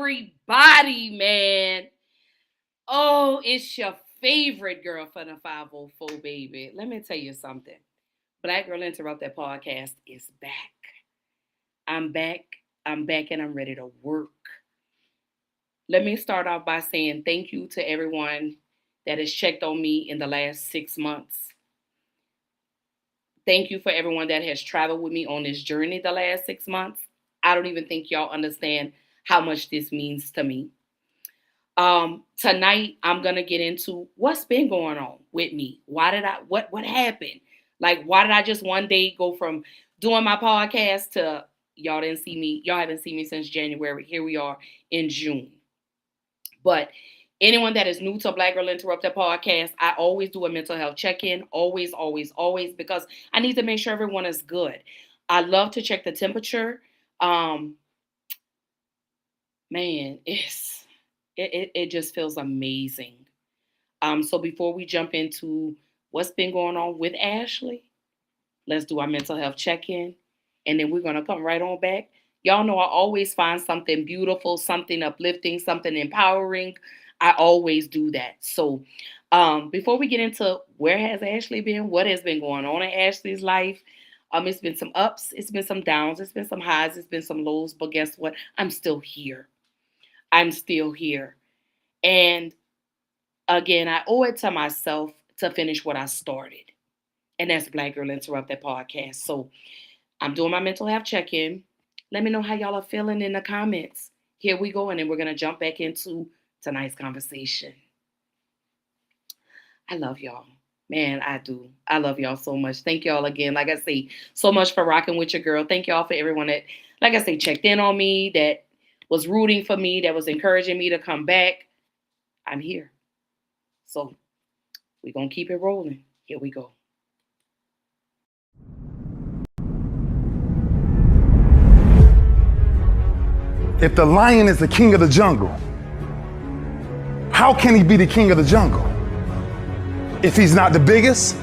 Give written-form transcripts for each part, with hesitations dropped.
everybody, man. Oh, it's your favorite girl from the 504, baby. Let me tell you something. Black Girl Interrupted podcast is back. I'm back. I'm back and I'm ready to work. Let me start off by saying thank you to everyone that has checked on me in the last 6 months. Thank you for everyone that has traveled with me on this journey the last 6 months. I don't even think y'all understand how much this means to me. Tonight I'm gonna get into what's been going on with me. What happened? Like, why did I just one day go from doing my podcast to y'all didn't see me, y'all haven't seen me since January. Here we are in June. But anyone that is new to Black Girl Interrupted podcast, I always do a mental health check-in. Always, always, always, because I need to make sure everyone is good. I love to check the temperature. Man, it just feels amazing. So before we jump into what's been going on with Ashley, let's do our mental health check-in, and then we're gonna come right on back. Y'all know I always find something beautiful, something uplifting, something empowering. I always do that. So before we get into where has Ashley been, what has been going on in Ashley's life, it's been some ups, it's been some downs, it's been some highs, it's been some lows, but guess what? I'm still here. I'm still here. And again, I owe it to myself to finish what I started. And that's Black Girl Interrupted podcast. So I'm doing my mental health check-in. Let me know how y'all are feeling in the comments. Here we go. And then we're going to jump back into tonight's conversation. I love y'all. Man, I do. I love y'all so much. Thank y'all again. Like I say, so much for rocking with your girl. Thank y'all for everyone that, like I say, checked in on me, that was rooting for me, that was encouraging me to come back. I'm here. So we're going to keep it rolling. Here we go. If the lion is the king of the jungle, how can he be the king of the jungle? If he's not the biggest,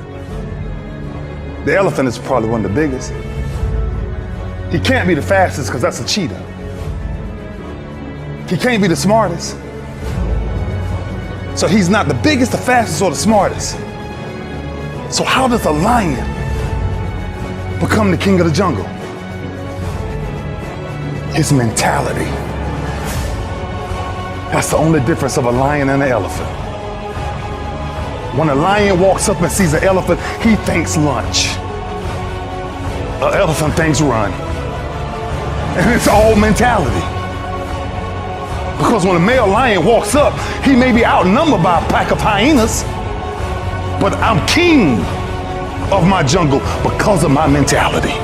the elephant is probably one of the biggest. He can't be the fastest because that's a cheetah. He can't be the smartest. So he's not the biggest, the fastest, or the smartest. So how does a lion become the king of the jungle? His mentality. That's the only difference of a lion and an elephant. When a lion walks up and sees an elephant, he thinks lunch. An elephant thinks run. And it's all mentality. Because when a male lion walks up, he may be outnumbered by a pack of hyenas, but I'm king of my jungle because of my mentality.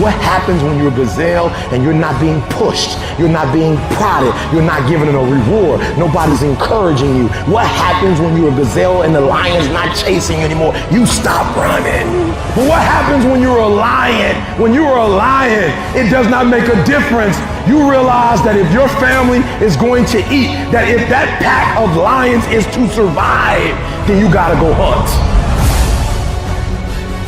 What happens when you're a gazelle and you're not being pushed, you're not being prodded, you're not given a reward, nobody's encouraging you? What happens when you're a gazelle and the lion's not chasing you anymore? You stop running. But what happens when you're a lion? When you are a lion, it does not make a difference. You realize that if your family is going to eat, that if that pack of lions is to survive, then you gotta go hunt.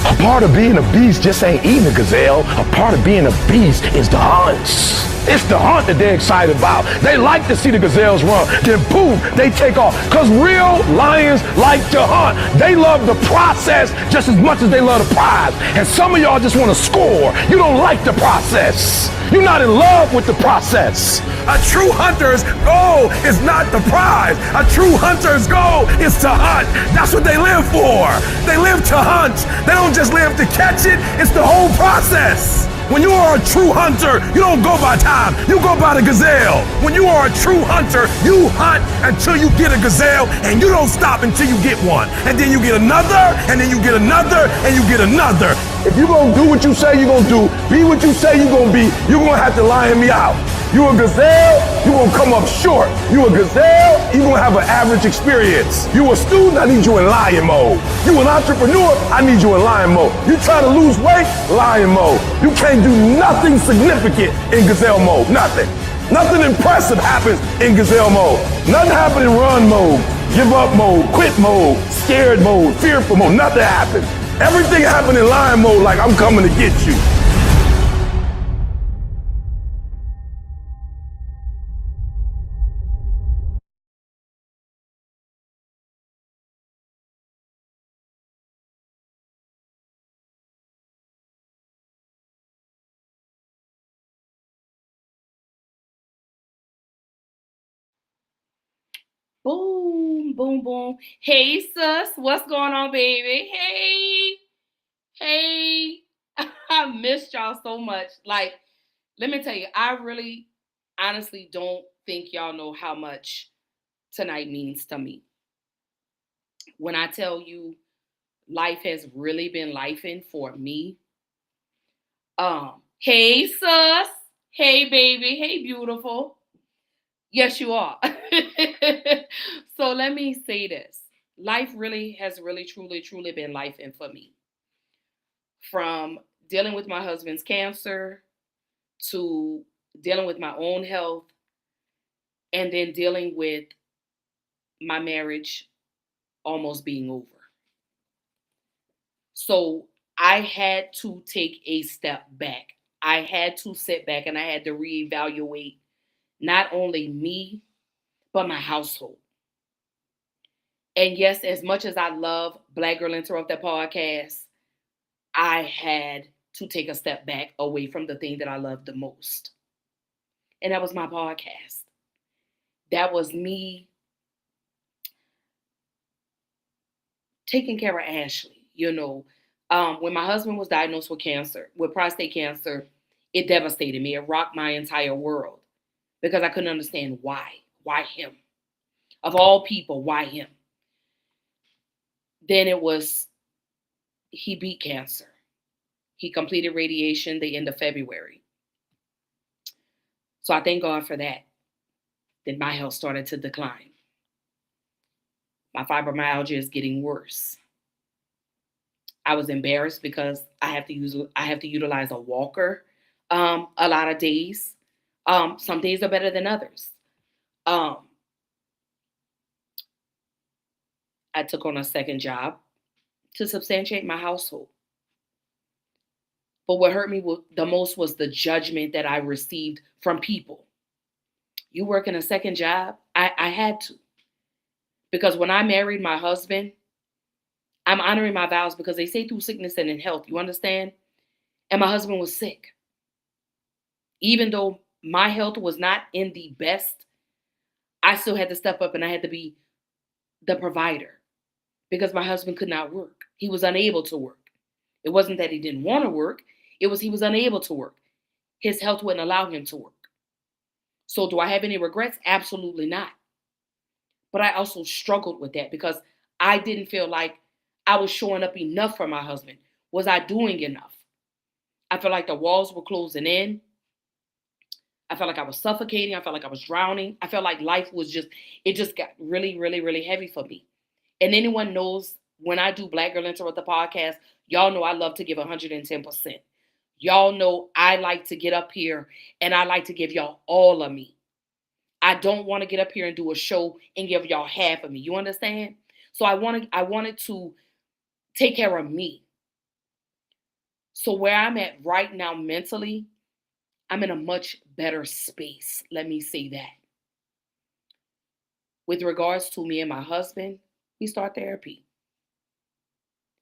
A part of being a beast just ain't eating a gazelle. A part of being a beast is the hunts. It's the hunt that they're excited about. They like to see the gazelles run. Then boom, they take off. Because real lions like to hunt. They love the process just as much as they love the prize. And some of y'all just want to score. You don't like the process. You're not in love with the process. A true hunter's goal is not the prize. A true hunter's goal is to hunt. That's what they live for. They live to hunt. They don't just live to catch it. It's the whole process. When you are a true hunter, you don't go by time, you go by the gazelle. When you are a true hunter, you hunt until you get a gazelle, and you don't stop until you get one. And then you get another, and then you get another, and you get another. If you're gonna do what you say you're gonna do, be what you say you're gonna be, you're gonna have to lion me out. You a gazelle, you're gonna come up short. You a gazelle, you're gonna have an average experience. You a student, I need you in lion mode. You an entrepreneur, I need you in lion mode. You trying to lose weight, lion mode. You can't do nothing significant in gazelle mode, nothing. Nothing impressive happens in gazelle mode. Nothing happens in run mode, give up mode, quit mode, scared mode, fearful mode, nothing happens. Everything happens in lion mode like I'm coming to get you. Boom, boom, boom. Hey, sis, what's going on, baby? Hey. I missed y'all so much. Like, let me tell you, I really honestly don't think y'all know how much tonight means to me. When I tell you life has really been lifing for me. Hey, sus. Hey, baby. Hey, beautiful. Yes, you are. So let me say this. Life really has really, truly, truly been lifing for me. From dealing with my husband's cancer to dealing with my own health and then dealing with my marriage almost being over. So I had to take a step back. I had to sit back and I had to reevaluate not only me, but my household. And yes, as much as I love Black Girl Interrupted podcast, I had to take a step back away from the thing that I loved the most. And that was my podcast. That was me taking care of Ashley. When my husband was diagnosed with prostate cancer, it devastated me. It rocked my entire world because I couldn't understand why. Why him? Of all people, why him? Then it was, he beat cancer. He completed radiation the end of February. So I thank God for that. Then my health started to decline. My fibromyalgia is getting worse. I was embarrassed because I have to utilize a walker a lot of days. Some days are better than others. I took on a second job to substantiate my household. But what hurt me the most was the judgment that I received from people. You working a second job? I had to. Because when I married my husband, I'm honoring my vows because they say through sickness and in health, you understand? And my husband was sick. Even though my health was not in the best, I still had to step up and I had to be the provider because my husband could not work. He was unable to work. It wasn't that he didn't want to work. It was he was unable to work. His health wouldn't allow him to work. So do I have any regrets? Absolutely not. But I also struggled with that because I didn't feel like I was showing up enough for my husband. Was I doing enough? I felt like the walls were closing in. I felt like I was suffocating. I felt like I was drowning. I felt like life was it just got really, really, really heavy for me. And anyone knows when I do Black Girl Interrupt the podcast, y'all know I love to give 110%. Y'all know I like to get up here and I like to give y'all all of me. I don't want to get up here and do a show and give y'all half of me. You understand? So I wanted to take care of me. So where I'm at right now mentally, I'm in a much better space. Let me say that. With regards to me and my husband, we start therapy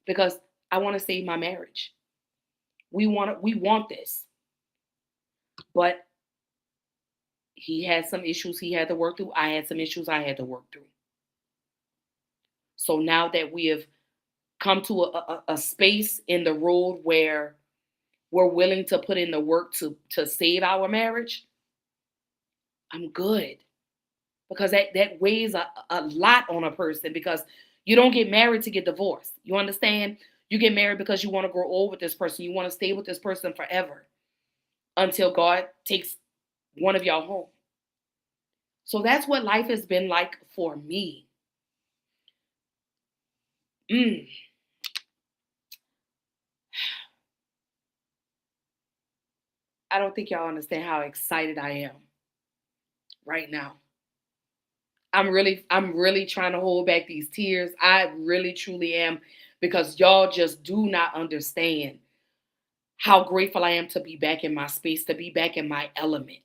because I want to save my marriage. We want this. But he had some issues he had to work through. I had some issues I had to work through. So now that we have come to a space in the road where we're willing to put in the work to save our marriage, I'm good. Because that weighs a lot on a person because you don't get married to get divorced. You understand? You get married because you want to grow old with this person. You want to stay with this person forever until God takes one of y'all home. So that's what life has been like for me. I don't think y'all understand how excited I am right now. I'm really trying to hold back these tears. I really truly am because y'all just do not understand how grateful I am to be back in my space, to be back in my element,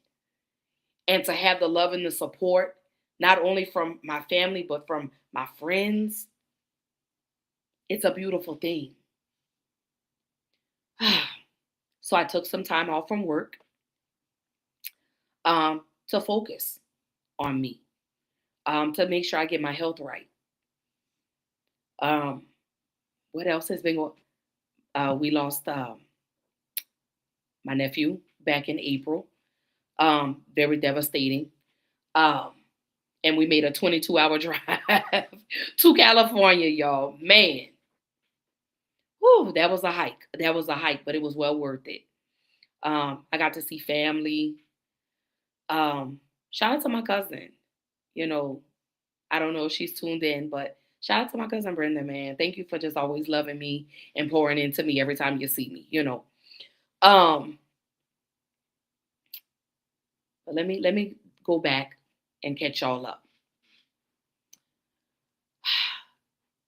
and to have the love and the support, not only from my family, but from my friends. It's a beautiful thing. So I took some time off from work to focus on me. to make sure I get my health right. Um, what else has been going? We lost my nephew back in April. Very devastating. Um, and we made a 22-hour drive to California, y'all. Man, whew, that was a hike. That was a hike, but it was well worth it. I got to see family. Shout out to my cousin. You know, I don't know if she's tuned in, but shout out to my cousin Brenda, man. Thank you for just always loving me and pouring into me every time you see me, you know. Um, but let me go back and catch y'all up.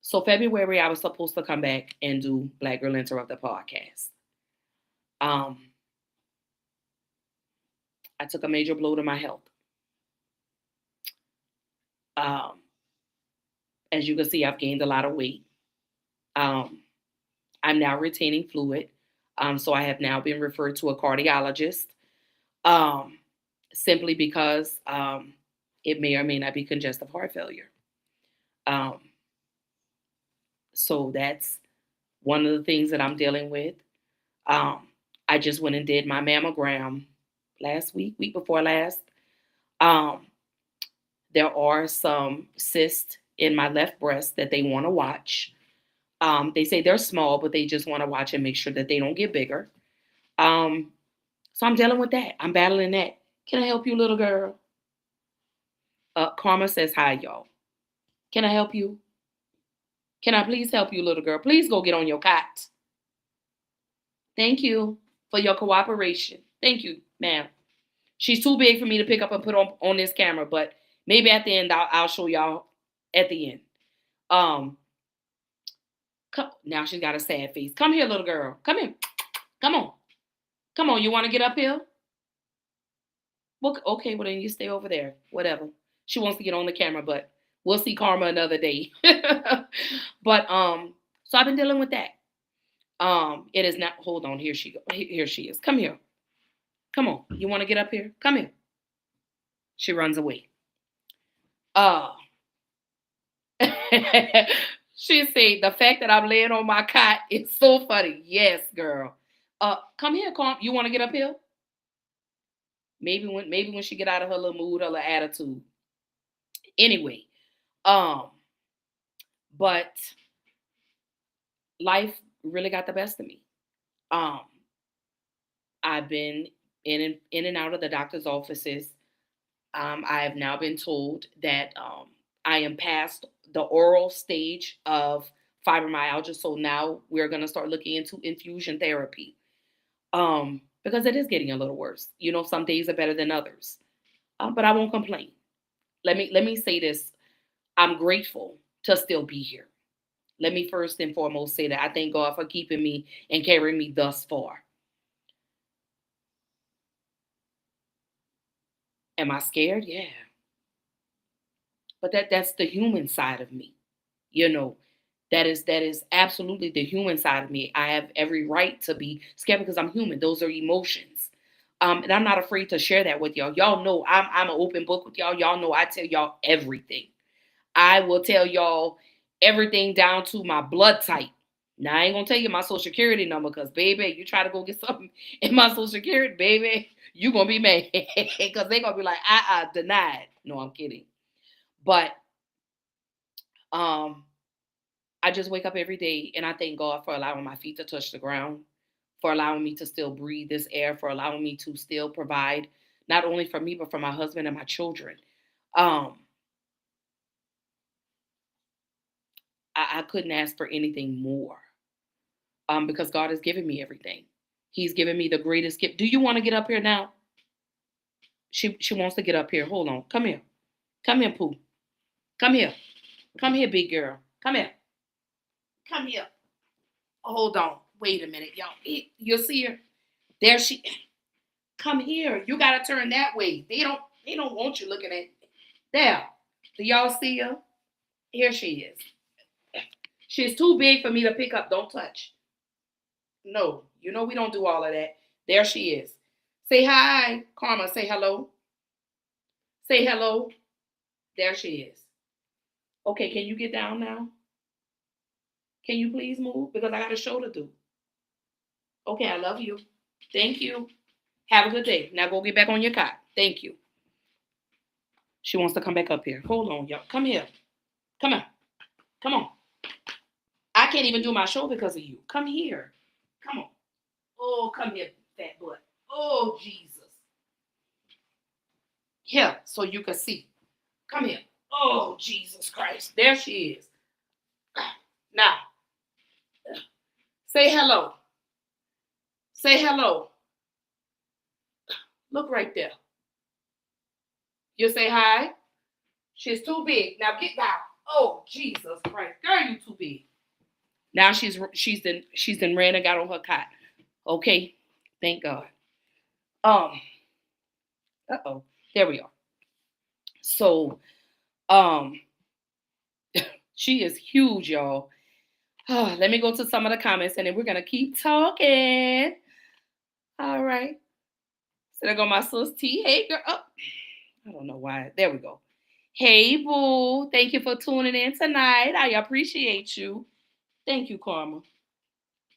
So February, I was supposed to come back and do Black Girl Interrupt the podcast. Um, I took a major blow to my health. Um, as you can see, I've gained a lot of weight. Um, I'm now retaining fluid. So I have now been referred to a cardiologist, um, simply because it may or may not be congestive heart failure. Um, so that's one of the things that I'm dealing with. Um, I just went and did my mammogram last week before last. Um, there are some cysts in my left breast that they want to watch. They say they're small, but they just want to watch and make sure that they don't get bigger. So I'm dealing with that. I'm battling that. Can I help you, little girl? Karma says hi, y'all. Can I help you? Can I please help you, little girl? Please go get on your cot. Thank you for your cooperation. Thank you, ma'am. She's too big for me to pick up and put on this camera, but maybe at the end I'll show y'all at the end. Now she's got a sad face. Come here, little girl. Come here. Come on. Come on. You want to get up here? Well, okay, well then you stay over there. Whatever. She wants to get on the camera, but we'll see Karma another day. But so I've been dealing with that. It is not. Hold on. Here she is. Come here. Come on. You want to get up here? Come here. She runs away. She said the fact that I'm laying on my cot is so funny. Yes, girl. Come here, Karma. You want to get up here? Maybe when she get out of her little mood, her little attitude. Anyway, but life really got the best of me. I've been in and out of the doctor's offices. I have now been told that I am past the oral stage of fibromyalgia, so now we're going to start looking into infusion therapy. Because it is getting a little worse. You know, some days are better than others. But I won't complain. Let me say this. I'm grateful to still be here. Let me first and foremost say that I thank God for keeping me and carrying me thus far. Am I scared? Yeah. But that's the human side of me. You know, that is absolutely the human side of me. I have every right to be scared because I'm human. Those are emotions. And I'm not afraid to share that with y'all. Y'all know I'm an open book with y'all. Y'all know I tell y'all everything. I will tell y'all everything down to my blood type. Now I ain't gonna tell you my social security number because baby, you try to go get something in my social security, baby, you gonna be mad because they gonna be like, denied. No, I'm kidding. But I just wake up every day and I thank God for allowing my feet to touch the ground, for allowing me to still breathe this air, for allowing me to still provide not only for me, but for my husband and my children. I couldn't ask for anything more because God has given me everything. He's given me the greatest gift. Do you want to get up here now? She wants to get up here. Hold on. Come here. Come here, Pooh. Come here. Come here, big girl. Come here. Come here. Hold on. Wait a minute, y'all. You'll see her. There she. Come here. You gotta turn that way. They don't want you looking at. There. Do y'all see her? Here she is. She's too big for me to pick up. Don't touch. No, you know we don't do all of that. There she is. Say hi, Karma. Say hello. Say hello. There she is. Okay, can you get down now? Can you please move? Because I got a show to do. Okay, I love you. Thank you. Have a good day. Now go get back on your cot. Thank you. She wants to come back up here. Hold on, y'all. Come here. Come on. Come on. I can't even do my show because of you. Come here. Come on. Oh, come here, fat butt. Oh, Jesus. Here, so you can see. Come here. Oh, Jesus Christ. There she is. Now, say hello. Say hello. Look right there. You say hi. She's too big. Now get down. Oh, Jesus Christ. Girl, you too big. Now she's then ran and got on her cot. Okay. Thank God. Uh-oh. There we are. So, she is huge, y'all. Let me go to some of the comments and then we're gonna keep talking. All right. So there go my sis T. Hey, girl. Oh, I don't know why. There we go. Hey, boo. Thank you for tuning in tonight. I appreciate you. Thank you, Karma.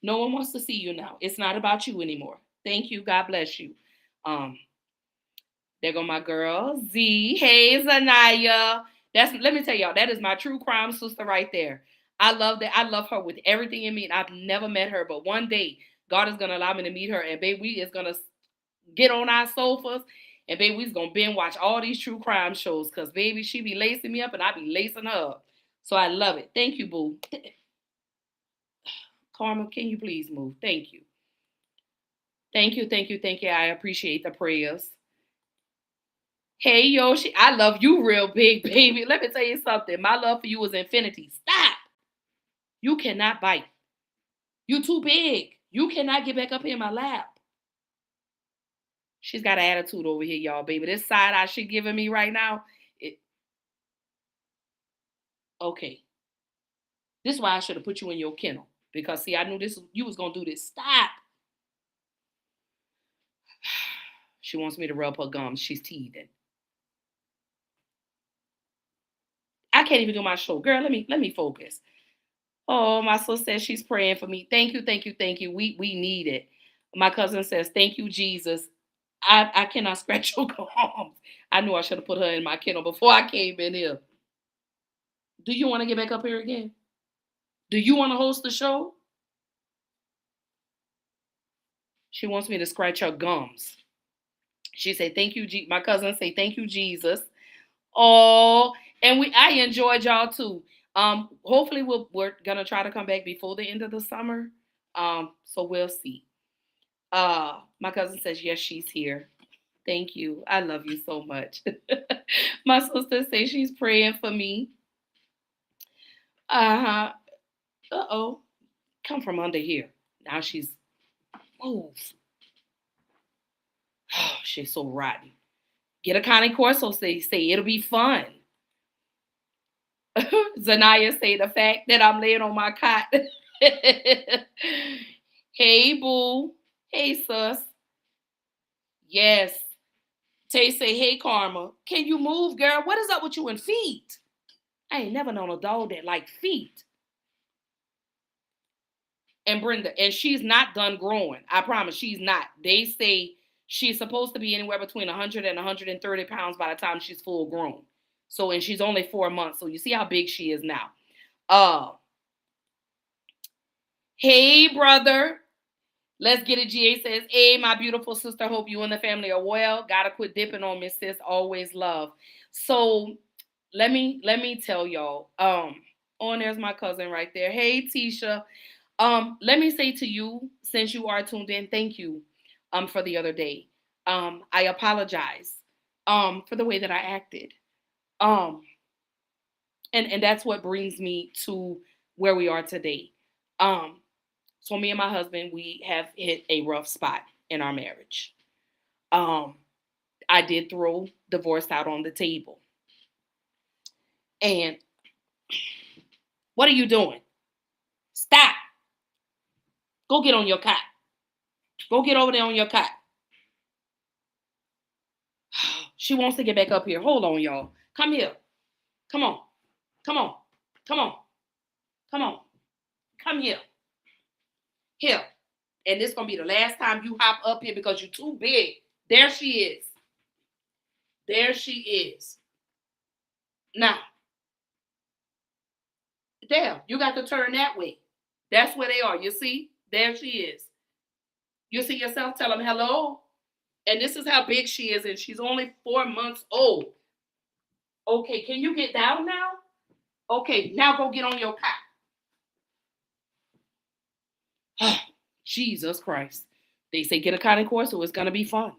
No one wants to see you now. It's not about you anymore. Thank you. God bless you. There go my girl, Z. Hey, Zanaya. Let me tell y'all, that is my true crime sister right there. I love that. I love her with everything in me. And I've never met her, but one day God is gonna allow me to meet her, and baby, we is gonna get on our sofas, and baby, we's gonna binge watch all these true crime shows. Cause baby, she be lacing me up, and I be lacing her up. So I love it. Thank you, boo. Karma, can you please move? Thank you. Thank you, thank you, thank you. I appreciate the prayers. Hey, Yoshi, I love you real big, baby. Let me tell you something. My love for you is infinity. Stop. You cannot bite. You too big. You cannot get back up here in my lap. She's got an attitude over here, y'all, baby. This side eye she giving me right now. Okay. This is why I should have put you in your kennel. Because, see, I knew you was going to do this. Stop. She wants me to rub her gums. She's teething. I can't even do my show. Girl, let me focus. Oh, my sister says she's praying for me. Thank you, thank you, thank you. We need it. My cousin says, thank you, Jesus. I cannot scratch your gums. I knew I should have put her in my kennel before I came in here. Do you want to get back up here again? Do you want to host the show? She wants me to scratch her gums. She said, thank you, my cousin say, thank you, Jesus. Oh, and I enjoyed y'all too. Hopefully we're gonna try to come back before the end of the summer. So we'll see. My cousin says, yes, she's here. Thank you. I love you so much. My sister says she's praying for me. Uh-oh. Come from under here. Now she's move. Oh, she's so rotten. Get a Connie Corso say it'll be fun. Zanaya say the fact that I'm laying on my cot. Hey, boo. Hey, sus. Yes. Tay say, hey, Karma. Can you move, girl? What is up with you and feet? I ain't never known a dog that like feet. And Brenda, and she's not done growing. I promise she's not. They say she's supposed to be anywhere between 100 and 130 pounds by the time she's full grown. So, and she's only 4 months. So you see how big she is now. Hey, brother. Let's get it. GA says, hey, my beautiful sister. Hope you and the family are well. Gotta quit dipping on me, sis. Always love. So let me tell y'all. There's my cousin right there. Hey, Tisha. Let me say to you, since you are tuned in, thank you for the other day. I apologize for the way that I acted. And that's what brings me to where we are today. So me and my husband, we have hit a rough spot in our marriage. I did throw divorce out on the table. And what are you doing? Stop. Go get on your cot. Go get over there on your cot. She wants to get back up here. Hold on, y'all. Come here. Come on. Come on. Come on. Come on. Come here. Here. And this going to be the last time you hop up here because you're too big. There she is. There she is. Now, there, you got to turn that way. That's where they are. You see? There she is. You see yourself? Tell them hello. And this is how big she is, and she's only 4 months old. Okay, can you get down now? Okay, now go get on your cot. Jesus Christ. They say get a cot and cord, so it's gonna be fun.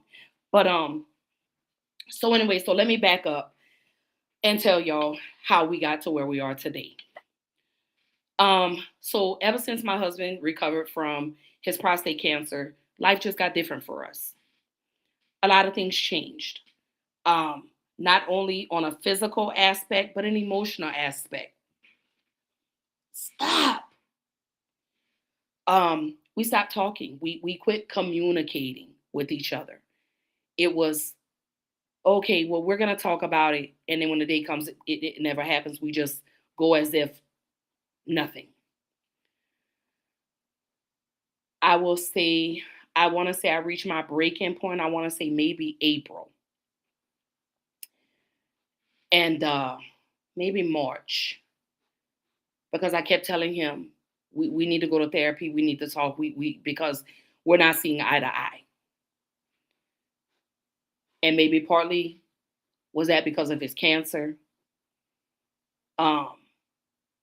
But so anyway, so let me back up and tell y'all how we got to where we are today. So ever since my husband recovered from his prostate cancer, life just got different for us. A lot of things changed. Not only on a physical aspect, but an emotional aspect. Stop. We stopped talking. We quit communicating with each other. It was, okay, well, we're going to talk about it. And then when the day comes, it never happens. We just go as if nothing. I want to say I reached my break-in point. I want to say maybe April. And maybe March. Because I kept telling him, we need to go to therapy. We need to talk. Because we're not seeing eye to eye. And maybe partly was that because of his cancer.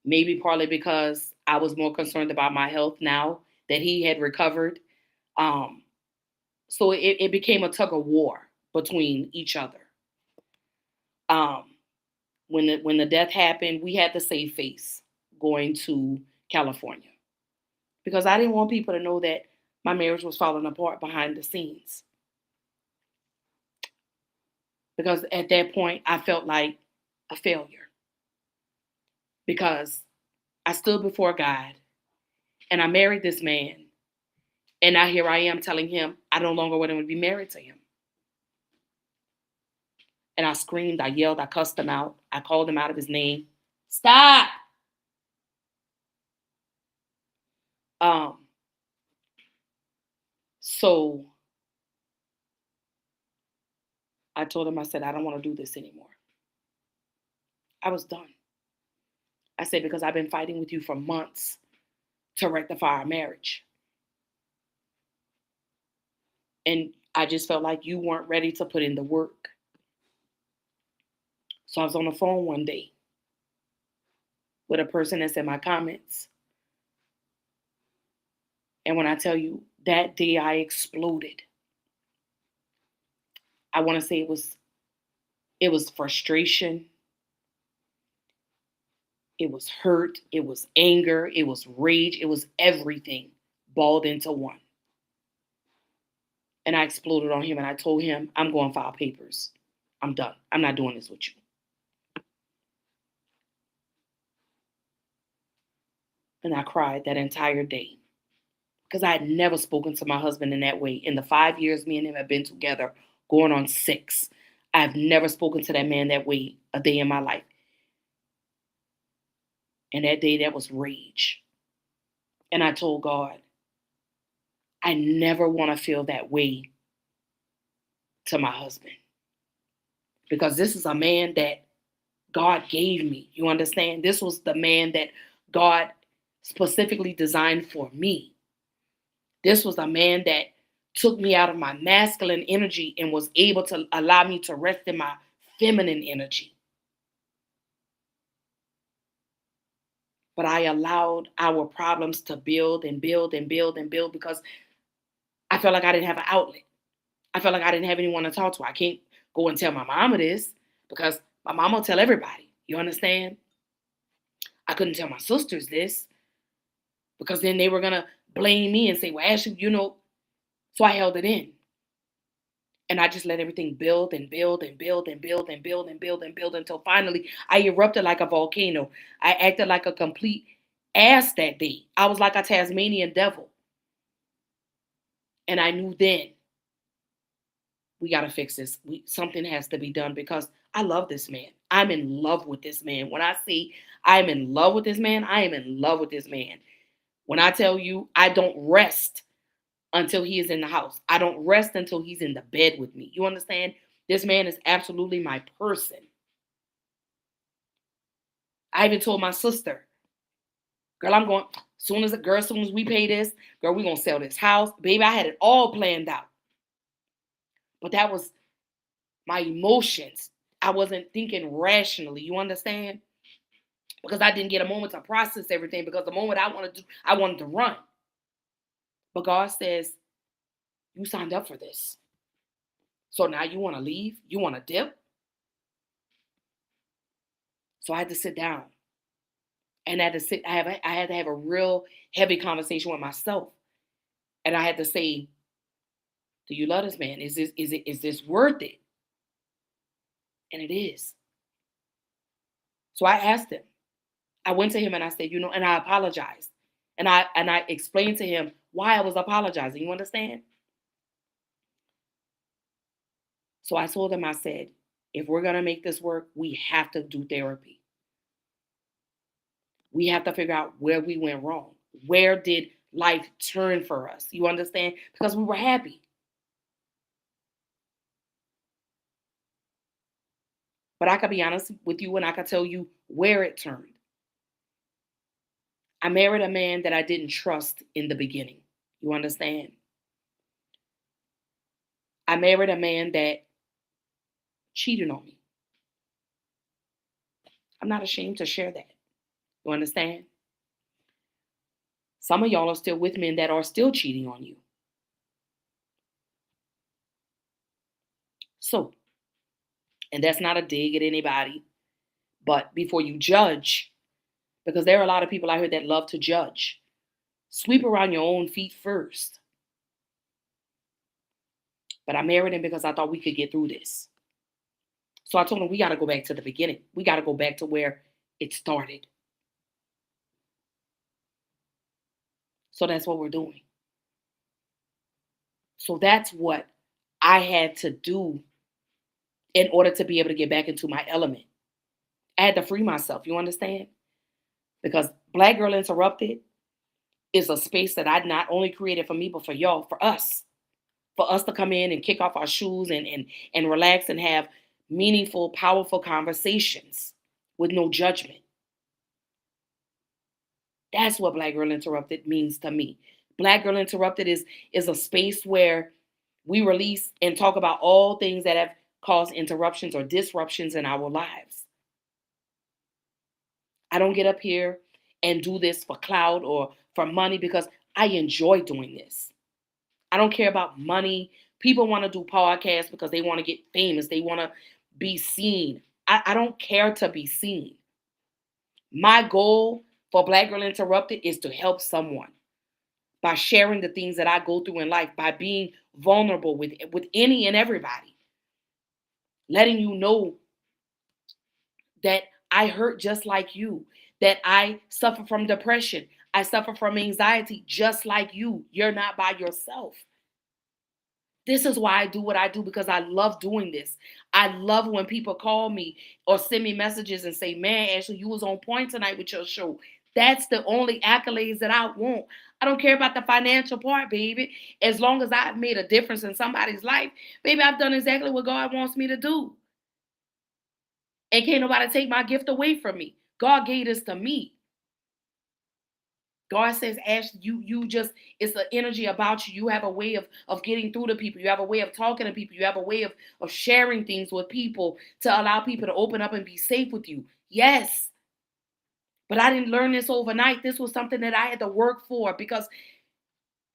Maybe partly because I was more concerned about my health now that he had recovered. So it became a tug of war between each other. When the death happened, we had to save face going to California because I didn't want people to know that my marriage was falling apart behind the scenes. Because at that point, I felt like a failure because I stood before God and I married this man. And now here I am telling him I no longer want to be married to him. And I screamed, I yelled, I cussed him out. I called him out of his name. Stop. So I told him, I said, I don't want to do this anymore. I was done. I said, because I've been fighting with you for months to rectify our marriage. And I just felt like you weren't ready to put in the work. So I was on the phone one day with a person that's in my comments. And when I tell you that day I exploded, I want to say it was frustration. It was hurt. It was anger. It was rage. It was everything balled into one. And I exploded on him and I told him, I'm going to file papers. I'm done. I'm not doing this with you. And I cried that entire day because I had never spoken to my husband in that way. In the 5 years me and him have been together, going on 6, I've never spoken to that man that way a day in my life. And that day, that was rage. And I told God, I never want to feel that way to my husband. Because this is a man that God gave me. You understand? This was the man that God specifically designed for me. This was a man that took me out of my masculine energy and was able to allow me to rest in my feminine energy. But I allowed our problems to build and build and build and build because I felt like I didn't have an outlet. I felt like I didn't have anyone to talk to. I can't go and tell my mama this because my mama will tell everybody. You understand? I couldn't tell my sisters this because then they were going to blame me and say, well, Ashley, so I held it in. And I just let everything build and build and build and build and build and build and build until finally I erupted like a volcano. I acted like a complete ass that day. I was like a Tasmanian devil. And I knew then we got to fix this. Something has to be done because I love this man. I'm in love with this man. When I say I'm in love with this man, I am in love with this man. When I tell you I don't rest until he is in the house, I don't rest until he's in the bed with me. You understand? This man is absolutely my person. I even told my sister, girl, I'm going, as soon as we pay this, girl, we're going to sell this house. Baby, I had it all planned out. But that was my emotions. I wasn't thinking rationally. You understand? Because I didn't get a moment to process everything, because the moment I wanted to run. But God says, you signed up for this. So now you want to leave? You want to dip? So I had to sit down. And I had to have a real heavy conversation with myself. And I had to say, do you love this man? Is this worth it? And it is. So I asked him. I went to him and I said, and I apologized. And I explained to him why I was apologizing. You understand? So I told him, I said, if we're going to make this work, we have to do therapy. We have to figure out where we went wrong. Where did life turn for us? You understand? Because we were happy. But I could be honest with you and I could tell you where it turned. I married a man that I didn't trust in the beginning. You understand? I married a man that cheated on me. I'm not ashamed to share that. You understand? Some of y'all are still with men that are still cheating on you. So, and that's not a dig at anybody, but before you judge, because there are a lot of people out here that love to judge, sweep around your own feet first. But I married him because I thought we could get through this. So I told him, we got to go back to the beginning. We got to go back to where it started. So that's what we're doing. So that's what I had to do in order to be able to get back into my element. I had to free myself. You understand? Because Black Girl Interrupted is a space that I not only created for me, but for y'all, for us to come in and kick off our shoes and relax and have meaningful, powerful conversations with no judgment. That's what Black Girl Interrupted means to me. Black Girl Interrupted is a space where we release and talk about all things that have caused interruptions or disruptions in our lives. I don't get up here and do this for clout or for money, because I enjoy doing this. I don't care about money. People want to do podcasts because they want to get famous. They want to be seen. I don't care to be seen. My goal for Black Girl Interrupted is to help someone by sharing the things that I go through in life, by being vulnerable with any and everybody, letting you know that I hurt just like you, that I suffer from depression, I suffer from anxiety just like you. You're not by yourself. This is why I do what I do, because I love doing this. I love when people call me or send me messages and say, man, Ashley, you was on point tonight with your show. That's the only accolades that I want. I don't care about the financial part, baby. As long as I've made a difference in somebody's life, baby, I've done exactly what God wants me to do. And can't nobody take my gift away from me. God gave this to me. God says, Ashley, you just, it's an energy about you. You have a way of getting through to people. You have a way of talking to people. You have a way of sharing things with people to allow people to open up and be safe with you. Yes. But I didn't learn this overnight. This was something that I had to work for, because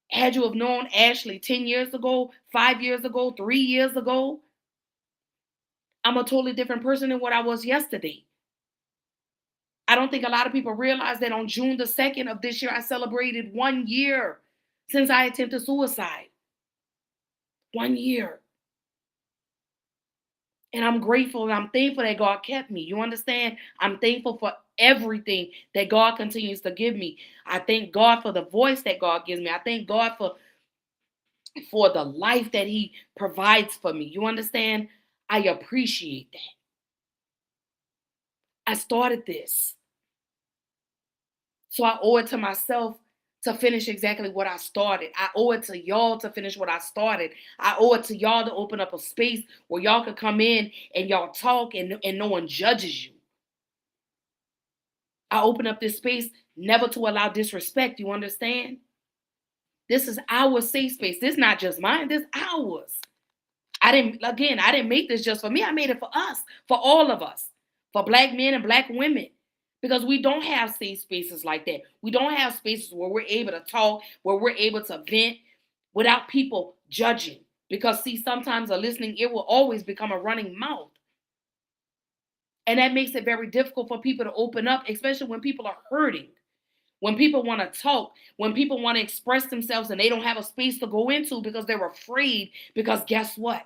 had you have known Ashley 10 years ago, 5 years ago, 3 years ago, I'm a totally different person than what I was yesterday. I don't think a lot of people realize that on June the 2nd of this year, I celebrated 1 year since I attempted suicide. 1 year. And I'm grateful and I'm thankful that God kept me. You understand? I'm thankful for everything that God continues to give me. I thank God for the voice that God gives me. I thank God for the life that He provides for me. You understand? I appreciate that. I started this. So I owe it to myself to finish exactly what I started. I owe it to y'all to finish what I started. I owe it to y'all to open up a space where y'all could come in and y'all talk and no one judges you. I open up this space never to allow disrespect. You understand? This is our safe space. This is not just mine. This is ours. I didn't make this just for me. I made it for us, for all of us, for Black men and Black women. Because we don't have safe spaces like that. We don't have spaces where we're able to talk, where we're able to vent without people judging. Because see, sometimes a listening ear will always become a running mouth. And that makes it very difficult for people to open up, especially when people are hurting. When people want to talk, when people want to express themselves and they don't have a space to go into because they're afraid. Because guess what?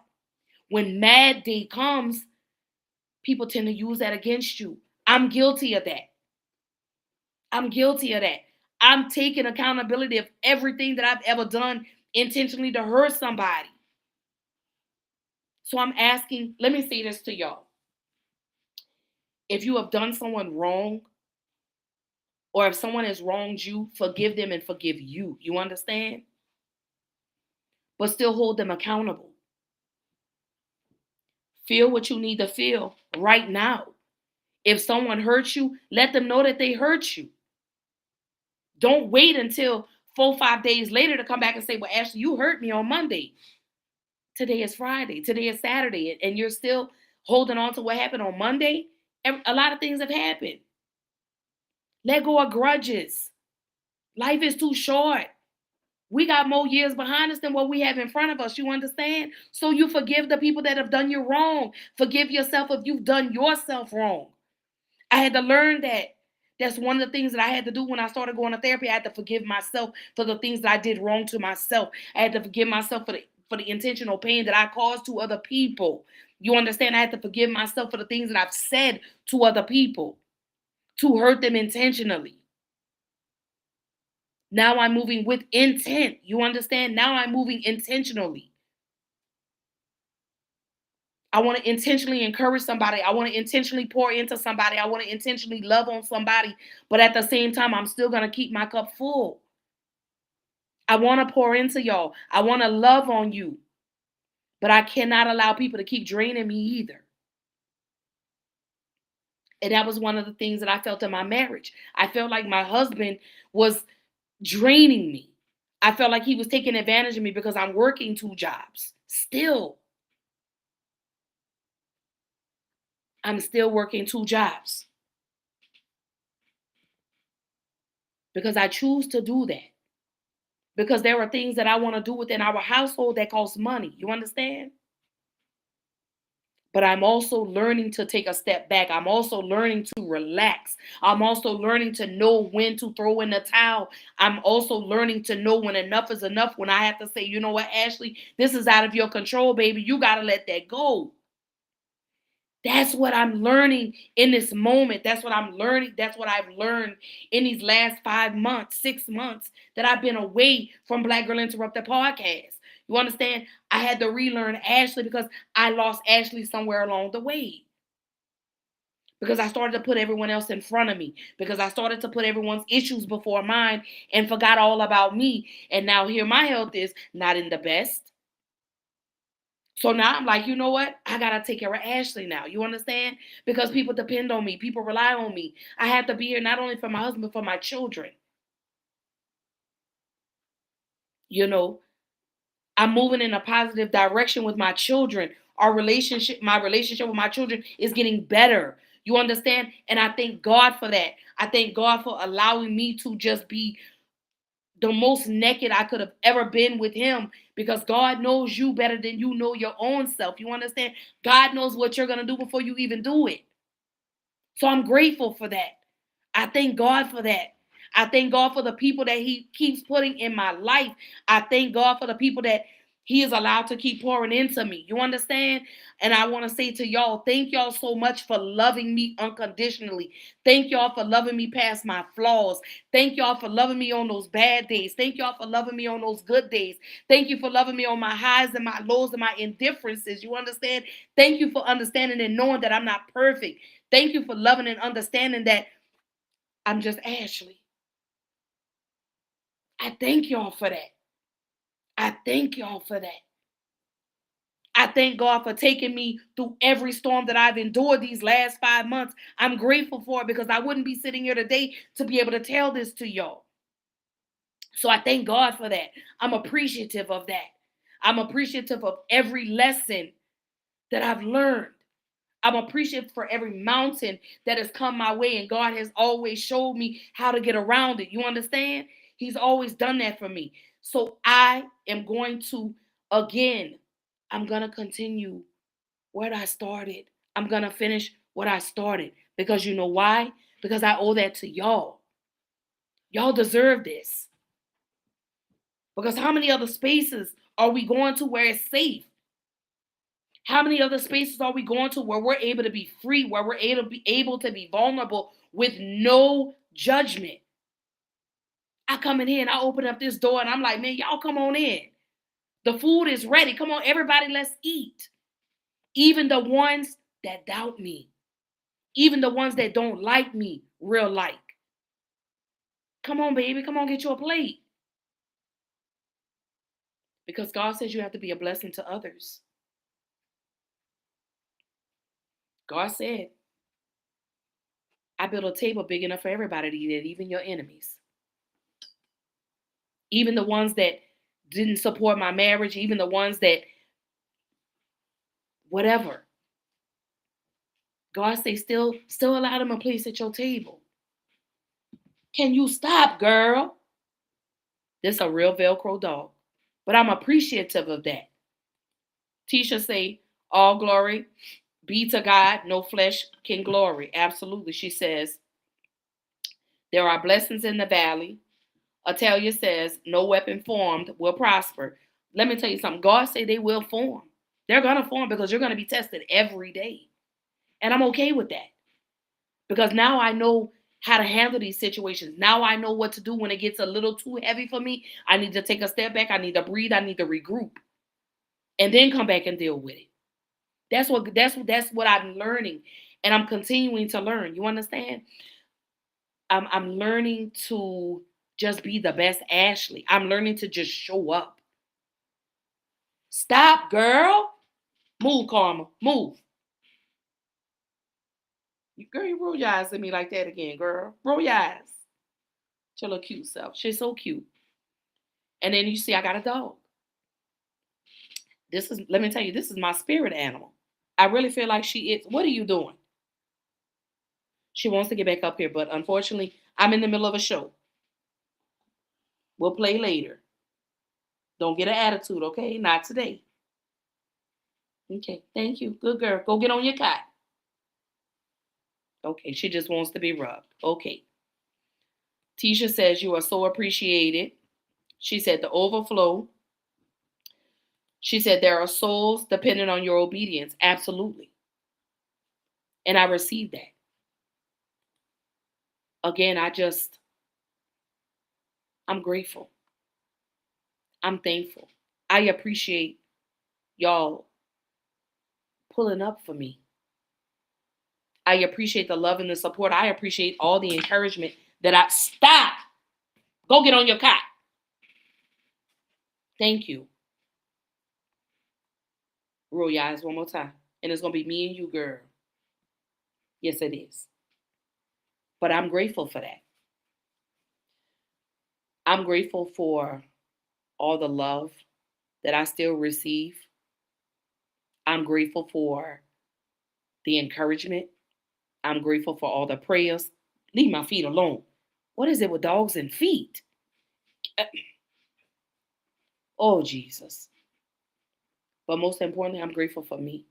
When mad day comes, people tend to use that against you. I'm guilty of that. I'm guilty of that. I'm taking accountability of everything that I've ever done intentionally to hurt somebody. So I'm asking, let me say this to y'all. If you have done someone wrong, or if someone has wronged you, forgive them and forgive you. You understand? But still hold them accountable. Feel what you need to feel right now. If someone hurts you, let them know that they hurt you. Don't wait until 4 or 5 days later to come back and say, well, Ashley, you hurt me on Monday. Today is Friday. Today is Saturday. And you're still holding on to what happened on Monday. A lot of things have happened. Let go of grudges. Life is too short. We got more years behind us than what we have in front of us. You understand? So you forgive the people that have done you wrong. Forgive yourself if you've done yourself wrong. I had to learn that. That's one of the things that I had to do when I started going to therapy. I had to forgive myself for the things that I did wrong to myself. I had to forgive myself for the intentional pain that I caused to other people. You understand? I had to forgive myself for the things that I've said to other people to hurt them intentionally. Now I'm moving with intent. You understand? Now I'm moving intentionally. I want to intentionally encourage somebody. I want to intentionally pour into somebody. I want to intentionally love on somebody. But at the same time, I'm still going to keep my cup full. I want to pour into y'all. I want to love on you. But I cannot allow people to keep draining me either. And that was one of the things that I felt in my marriage. I felt like my husband was draining me. I felt like he was taking advantage of me because I'm working 2 jobs. Still. I'm still working 2 jobs. Because I choose to do that. Because there are things that I want to do within our household that cost money. You understand? But I'm also learning to take a step back. I'm also learning to relax. I'm also learning to know when to throw in the towel. I'm also learning to know when enough is enough. When I have to say, you know what, Ashley, this is out of your control, baby. You got to let that go. That's what I'm learning in this moment. That's what I'm learning. That's what I've learned in these last 5 months, 6 months that I've been away from Black Girl Interrupted podcast. You understand? I had to relearn Ashley because I lost Ashley somewhere along the way. Because I started to put everyone else in front of me. Because I started to put everyone's issues before mine and forgot all about me. And now here my health is not in the best. So now I'm like, you know what? I got to take care of Ashley now. You understand? Because people depend on me. People rely on me. I have to be here not only for my husband, but for my children. You know, I'm moving in a positive direction with my children. My relationship with my children is getting better. You understand? And I thank God for that. I thank God for allowing me to just be the most naked I could have ever been with him, because God knows you better than you know your own self. You understand? God knows what you're going to do before you even do it. So I'm grateful for that. I thank God for that. I thank God for the people that he keeps putting in my life. I thank God for the people that He is allowed to keep pouring into me. You understand? And I want to say to y'all, thank y'all so much for loving me unconditionally. Thank y'all for loving me past my flaws. Thank y'all for loving me on those bad days. Thank y'all for loving me on those good days. Thank you for loving me on my highs and my lows and my indifferences. You understand? Thank you for understanding and knowing that I'm not perfect. Thank you for loving and understanding that I'm just Ashley. I thank y'all for that. I thank y'all for that. I thank God for taking me through every storm that I've endured these last 5 months. I'm grateful for it because I wouldn't be sitting here today to be able to tell this to y'all. So I thank God for that. I'm appreciative of that. I'm appreciative of every lesson that I've learned. I'm appreciative for every mountain that has come my way, and God has always showed me how to get around it. You understand? He's always done that for me. So I am going to, again, I'm going to continue where I started. I'm going to finish what I started. Because you know why? Because I owe that to y'all. Y'all deserve this. Because how many other spaces are we going to where it's safe? How many other spaces are we going to where we're able to be free, where we're able to be vulnerable with no judgment? I come in here and I open up this door and I'm like, man, y'all come on in. The food is ready. Come on, everybody, let's eat. Even the ones that doubt me, even the ones that don't like me real like. Come on, baby, come on, get you a plate. Because God says you have to be a blessing to others. God said, I built a table big enough for everybody to eat at, even your enemies. Even the ones that didn't support my marriage, even the ones that whatever. God say still allow them a place at your table. Can you stop, girl? This a real Velcro dog. But I'm appreciative of that. Tisha say, all glory be to God, no flesh can glory. Absolutely. She says, there are blessings in the valley. Atalia says, no weapon formed will prosper. Let me tell you something. God say they will form. They're going to form because you're going to be tested every day. And I'm okay with that. Because now I know how to handle these situations. Now I know what to do when it gets a little too heavy for me. I need to take a step back. I need to breathe. I need to regroup. And then come back and deal with it. That's what I'm learning. And I'm continuing to learn. You understand? I'm learning to just be the best Ashley. I'm learning to just show up. Stop, girl. Move, Karma. Move. Girl, you roll your eyes at me like that again, girl. Roll your eyes. Your little cute self. She's so cute. And then you see I got a dog. Let me tell you, this is my spirit animal. I really feel like she is. What are you doing? She wants to get back up here, but unfortunately, I'm in the middle of a show. We'll play later. Don't get an attitude, okay? Not today. Okay, thank you. Good girl. Go get on your cot. Okay, she just wants to be rubbed. Okay. Tisha says you are so appreciated. She said the overflow. She said there are souls dependent on your obedience. Absolutely. And I received that. Again, I'm grateful. I'm thankful. I appreciate y'all pulling up for me. I appreciate the love and the support. I appreciate all the encouragement that stop. Go get on your cot. Thank you. Roll your eyes one more time. And it's going to be me and you, girl. Yes, it is. But I'm grateful for that. I'm grateful for all the love that I still receive. I'm grateful for the encouragement. I'm grateful for all the prayers. Leave my feet alone. What is it with dogs and feet? Oh, Jesus. But most importantly, I'm grateful for me.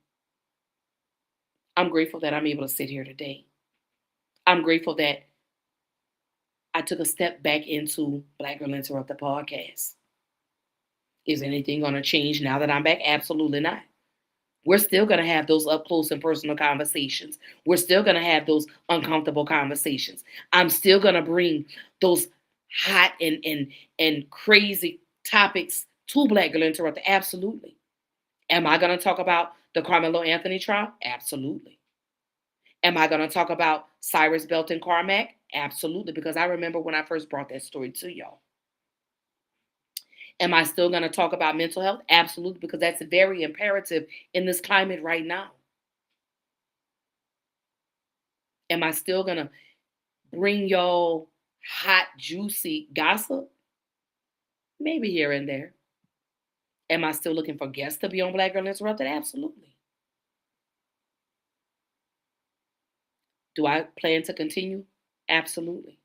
I'm grateful that I'm able to sit here today. I'm grateful that I took a step back into Black Girl Interrupt the podcast. Is anything going to change now that I'm back? Absolutely not. We're still going to have those up close and personal conversations. We're still going to have those uncomfortable conversations. I'm still going to bring those hot and crazy topics to Black Girl Interrupted. Absolutely. Am I going to talk about the Carmelo Anthony trial? Absolutely. Am I going to talk about Cyrus Belton Carmack? Absolutely, because I remember when I first brought that story to y'all. Am I still going to talk about mental health? Absolutely, because that's very imperative in this climate right now. Am I still going to bring y'all hot, juicy gossip? Maybe here and there. Am I still looking for guests to be on Black Girl Interrupted? Absolutely. Do I plan to continue? Absolutely.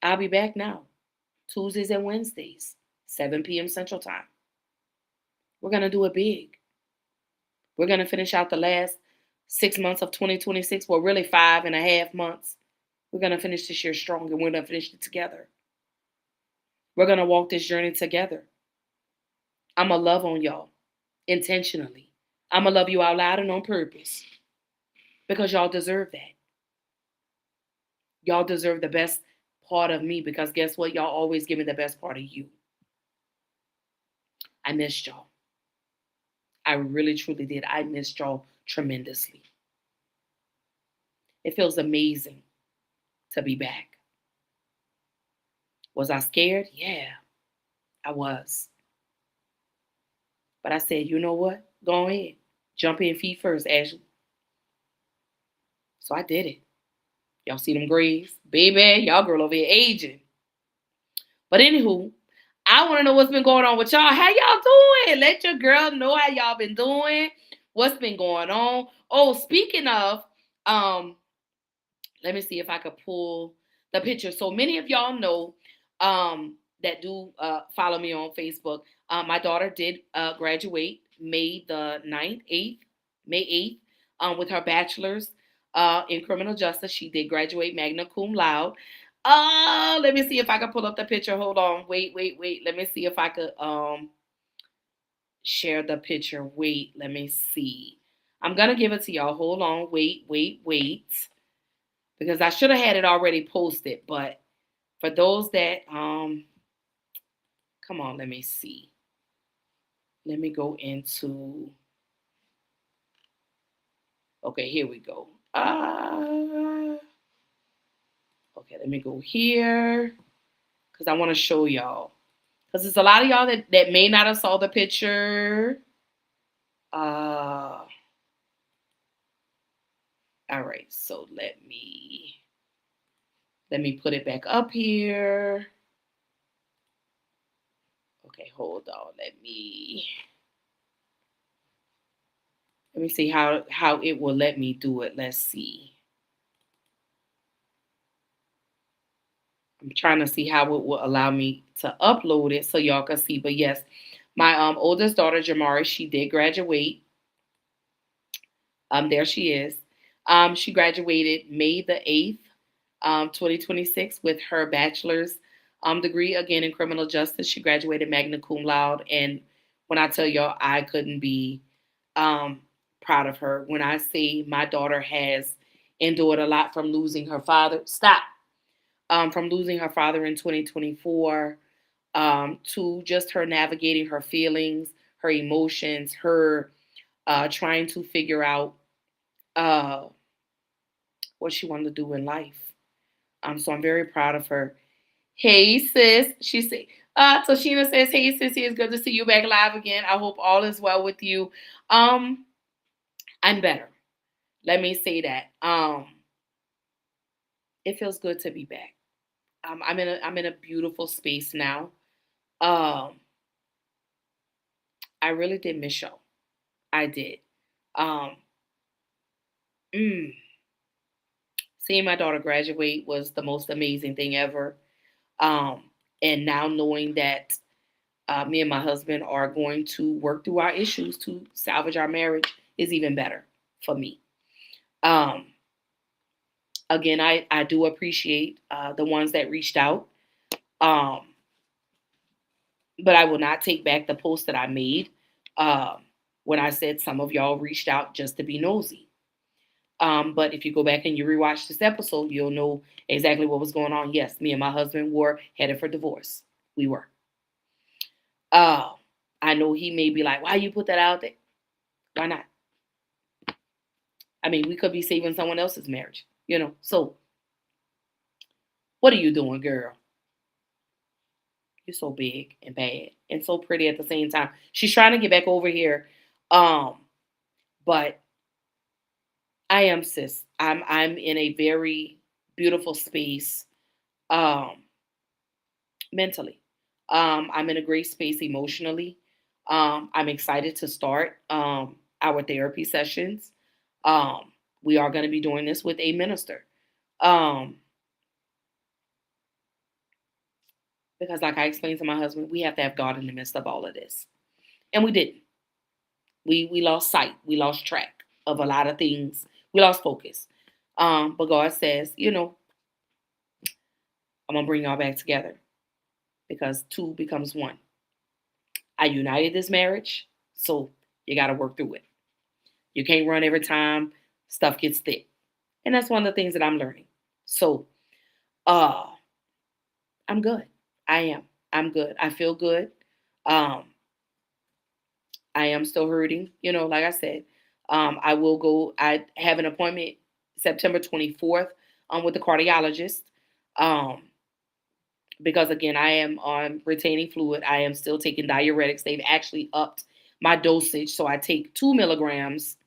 I'll be back now, Tuesdays and Wednesdays, 7 p.m. Central Time. We're going to do it big. We're going to finish out the last 6 months of 2026. Well, really 5.5 months. We're going to finish this year strong, and we're going to finish it together. We're going to walk this journey together. I'm going to love on y'all intentionally. I'm going to love you out loud and on purpose because y'all deserve that. Y'all deserve the best part of me because guess what? Y'all always give me the best part of you. I missed y'all. I really, truly did. I missed y'all tremendously. It feels amazing to be back. Was I scared? Yeah, I was. But I said, you know what? Go ahead. Jump in feet first, Ashley. So I did it. Y'all see them grays? Baby, y'all girl over here aging. But anywho, I want to know what's been going on with y'all. How y'all doing? Let your girl know how y'all been doing. What's been going on? Oh, speaking of, let me see if I could pull the picture. So many of y'all know that do follow me on Facebook. My daughter did graduate May the 9th, 8th, May 8th, with her bachelor's in criminal justice. She did graduate magna cum laude. Let me see if I can pull up the picture. Hold on. Wait. Let me see if I could share the picture. Wait, let me see. I'm going to give it to y'all. Hold on. Wait. Because I should have had it already posted. But for those that, come on, let me see. Let me go into, okay, here we go. Okay, let me go here because I want to show y'all. Because there's a lot of y'all that may not have saw the picture. All right, so let me put it back up here. Okay, hold on. Let me see how it will let me do it. Let's see. I'm trying to see how it will allow me to upload it so y'all can see. But yes, my oldest daughter, Jamari, she did graduate. There she is. She graduated May the 8th, 2026 with her bachelor's degree, again, in criminal justice. She graduated magna cum laude. And when I tell y'all, I couldn't be proud of her. When I say my daughter has endured a lot from losing her father. From losing her father in 2024 to just her navigating her feelings, her emotions, her trying to figure out what she wanted to do in life. So I'm very proud of her. Hey, sis. She said, Toshina says, hey, sissy, it's good to see you back live again. I hope all is well with you. I'm better. Let me say that. It feels good to be back. I'm in a beautiful space now. I really did miss y'all. I did. Seeing my daughter graduate was the most amazing thing ever. And now knowing that me and my husband are going to work through our issues to salvage our marriage is even better for me. Again, I do appreciate the ones that reached out. But I will not take back the post that I made when I said some of y'all reached out just to be nosy. But if you go back and you rewatch this episode, you'll know exactly what was going on. Yes, me and my husband were headed for divorce. We were. Uh, I know he may be like, why you put that out there? Why not? I mean, we could be saving someone else's marriage, you know. So, what are you doing, girl? You're so big and bad and so pretty at the same time. She's trying to get back over here. But I am, sis. I'm in a very beautiful space um mentally. I'm in a great space emotionally. I'm excited to start our therapy sessions. We are going to be doing this with a minister. Um, because like I explained to my husband, we have to have God in the midst of all of this. And we didn't. We lost sight. We lost track of a lot of things. We lost focus. But God says, you know, I'm gonna bring y'all back together because two becomes one. I united this marriage, so you gotta work through it. You can't run every time stuff gets thick. And that's one of the things that I'm learning. So uh I'm good. I am. I'm good. I feel good. Um, I am still hurting. You know, like I said, I will go. I have an appointment September 24th with the cardiologist. Um, because again, I am on retaining fluid. I am still taking diuretics. They've actually upped my dosage. So I take 2 milligrams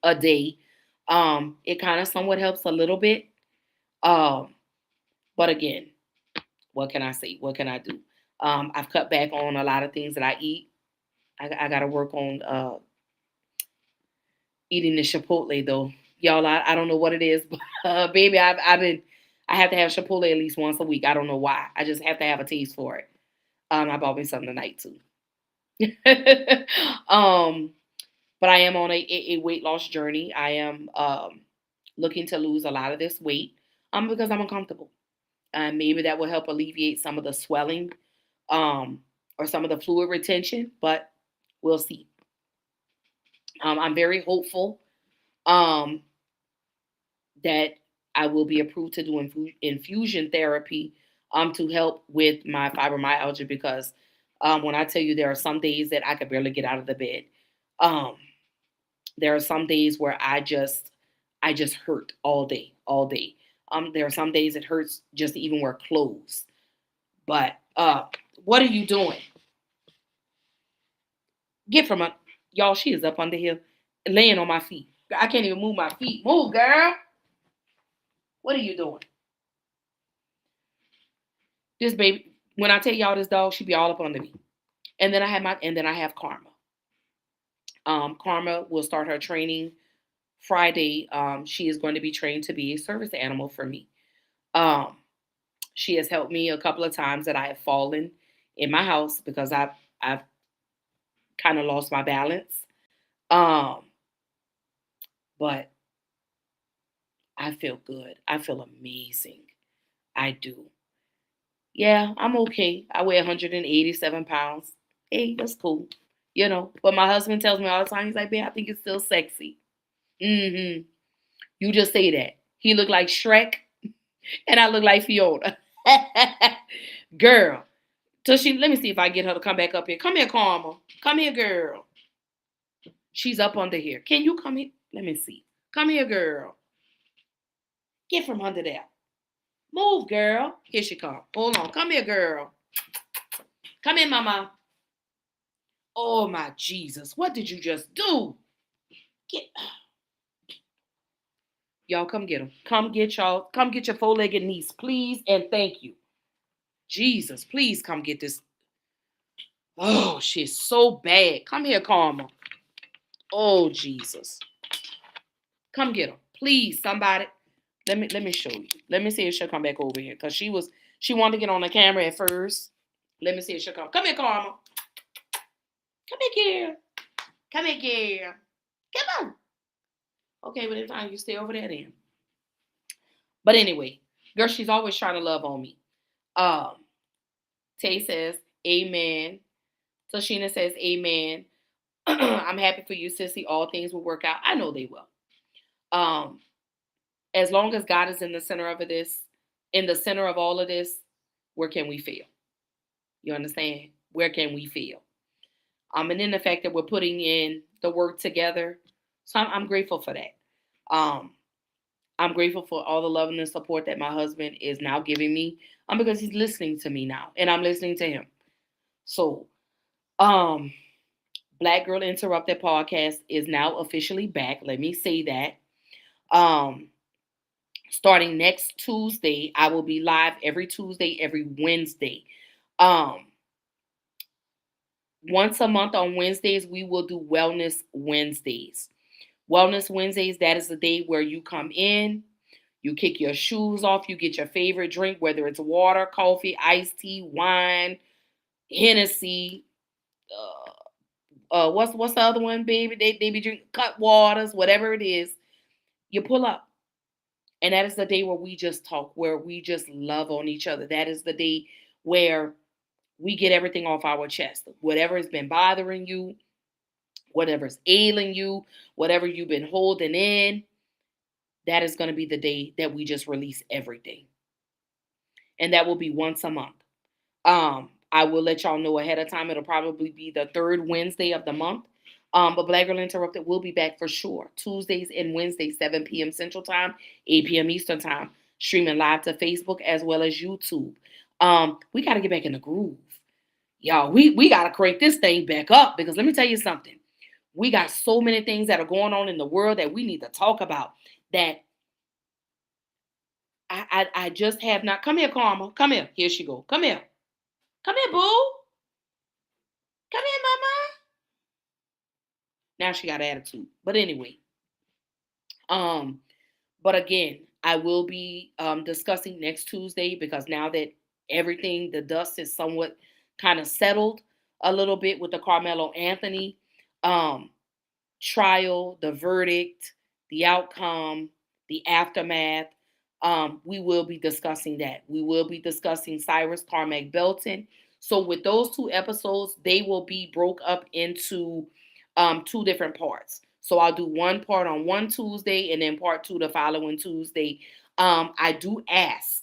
a day. It kind of somewhat helps a little bit. Um, but again, what can I say? What can I do? I've cut back on a lot of things that I eat. I got to work on eating the Chipotle though, y'all. I don't know what it is, but baby, I have to have Chipotle at least once a week. I don't know why. I just have to have a taste for it. I bought me something tonight too. um, but I am on a weight loss journey. I am looking to lose a lot of this weight because I'm uncomfortable. And maybe that will help alleviate some of the swelling um, or some of the fluid retention, but we'll see. I'm very hopeful um, that I will be approved to do infusion therapy to help with my fibromyalgia because when I tell you there are some days that I could barely get out of the bed. Um, there are some days where I just hurt all day, all day. There are some days it hurts just to even wear clothes. But what are you doing? Get from a y'all. She is up under here, laying on my feet. I can't even move my feet. Move, girl. What are you doing? This baby. When I tell y'all this dog, she be all up under me. And then I have Karma. Karma will start her training Friday. She is going to be trained to be a service animal for me. Um, she has helped me a couple of times that I have fallen in my house because I've kind of lost my balance. Um, but I feel good. I feel amazing. I do. Yeah, I'm okay. I weigh 187 pounds. Hey, that's cool. You know, but my husband tells me all the time, he's like, "Man, I think it's still sexy." Mm-hmm. You just say that. He looked like Shrek and I look like Fiona. Girl. So let me see if I get her to come back up here. Come here, Karma. Come here, girl. She's up under here. Can you come here? Let me see. Come here, girl. Get from under there. Move, girl. Here she come. Hold on. Come here, girl. Come in, mama. Oh my Jesus. What did you just do? Get y'all come get him. Come get y'all. Come get your four-legged niece, please, and thank you. Jesus, please come get this. Oh, she's so bad. Come here, Karma. Oh, Jesus. Come get her. Please, somebody. Let me show you. Let me see if she'll come back over here. Because she wanted to get on the camera at first. Let me see if she'll come. Come here, Karma. Come here, girl. Come here, girl. Come on. Okay, but it's fine. You stay over there then. But anyway, girl, she's always trying to love on me. Um, Tay says, Amen. Tashina says, amen. I'm happy for you, sissy. All things will work out. I know they will. Um, as long as God is in the center of this, in the center of all of this, where can we fail? You understand? Where can we fail? And then the fact that we're putting in the work together. So I'm grateful for that. Um, I'm grateful for all the love and the support that my husband is now giving me. Because he's listening to me now and I'm listening to him. So, um, Black Girl Interrupted podcast is now officially back. Let me say that. Um, Starting next Tuesday, I will be live every Tuesday, every Wednesday. Um, Once a month on Wednesdays, we will do Wellness Wednesdays. Wellness Wednesdays, that is the day where you come in, you kick your shoes off, you get your favorite drink, whether it's water, coffee, iced tea, wine, Hennessy, what's the other one, baby? They be drinking cut waters, whatever it is. You pull up. And that is the day where we just talk, where we just love on each other. That is the day where we get everything off our chest. Whatever has been bothering you, whatever's ailing you, whatever you've been holding in, that is going to be the day that we just release everything. And that will be once a month. I will let y'all know ahead of time. It'll probably be the third Wednesday of the month. But Black Girl Interrupted will be back for sure. Tuesdays and Wednesdays, 7 p.m. Central Time, 8 p.m. Eastern Time. Streaming live to Facebook as well as YouTube. We got to get back in the groove. Y'all, we got to crank this thing back up because let me tell you something. We got so many things that are going on in the world that we need to talk about that I just have not. Come here, Karma. Come here. Here she go. Come here. Come here, boo. Come here, mama. Now she got attitude. But anyway, but again, I will be discussing next Tuesday because now that everything, the dust is somewhat kind of settled a little bit with the Carmelo Anthony trial, the verdict, the outcome, the aftermath. We will be discussing that. We will be discussing Cyrus Carmack Belton. So with those two episodes, they will be broke up into two different parts. So I'll do one part on one Tuesday and then part two the following Tuesday. I do ask,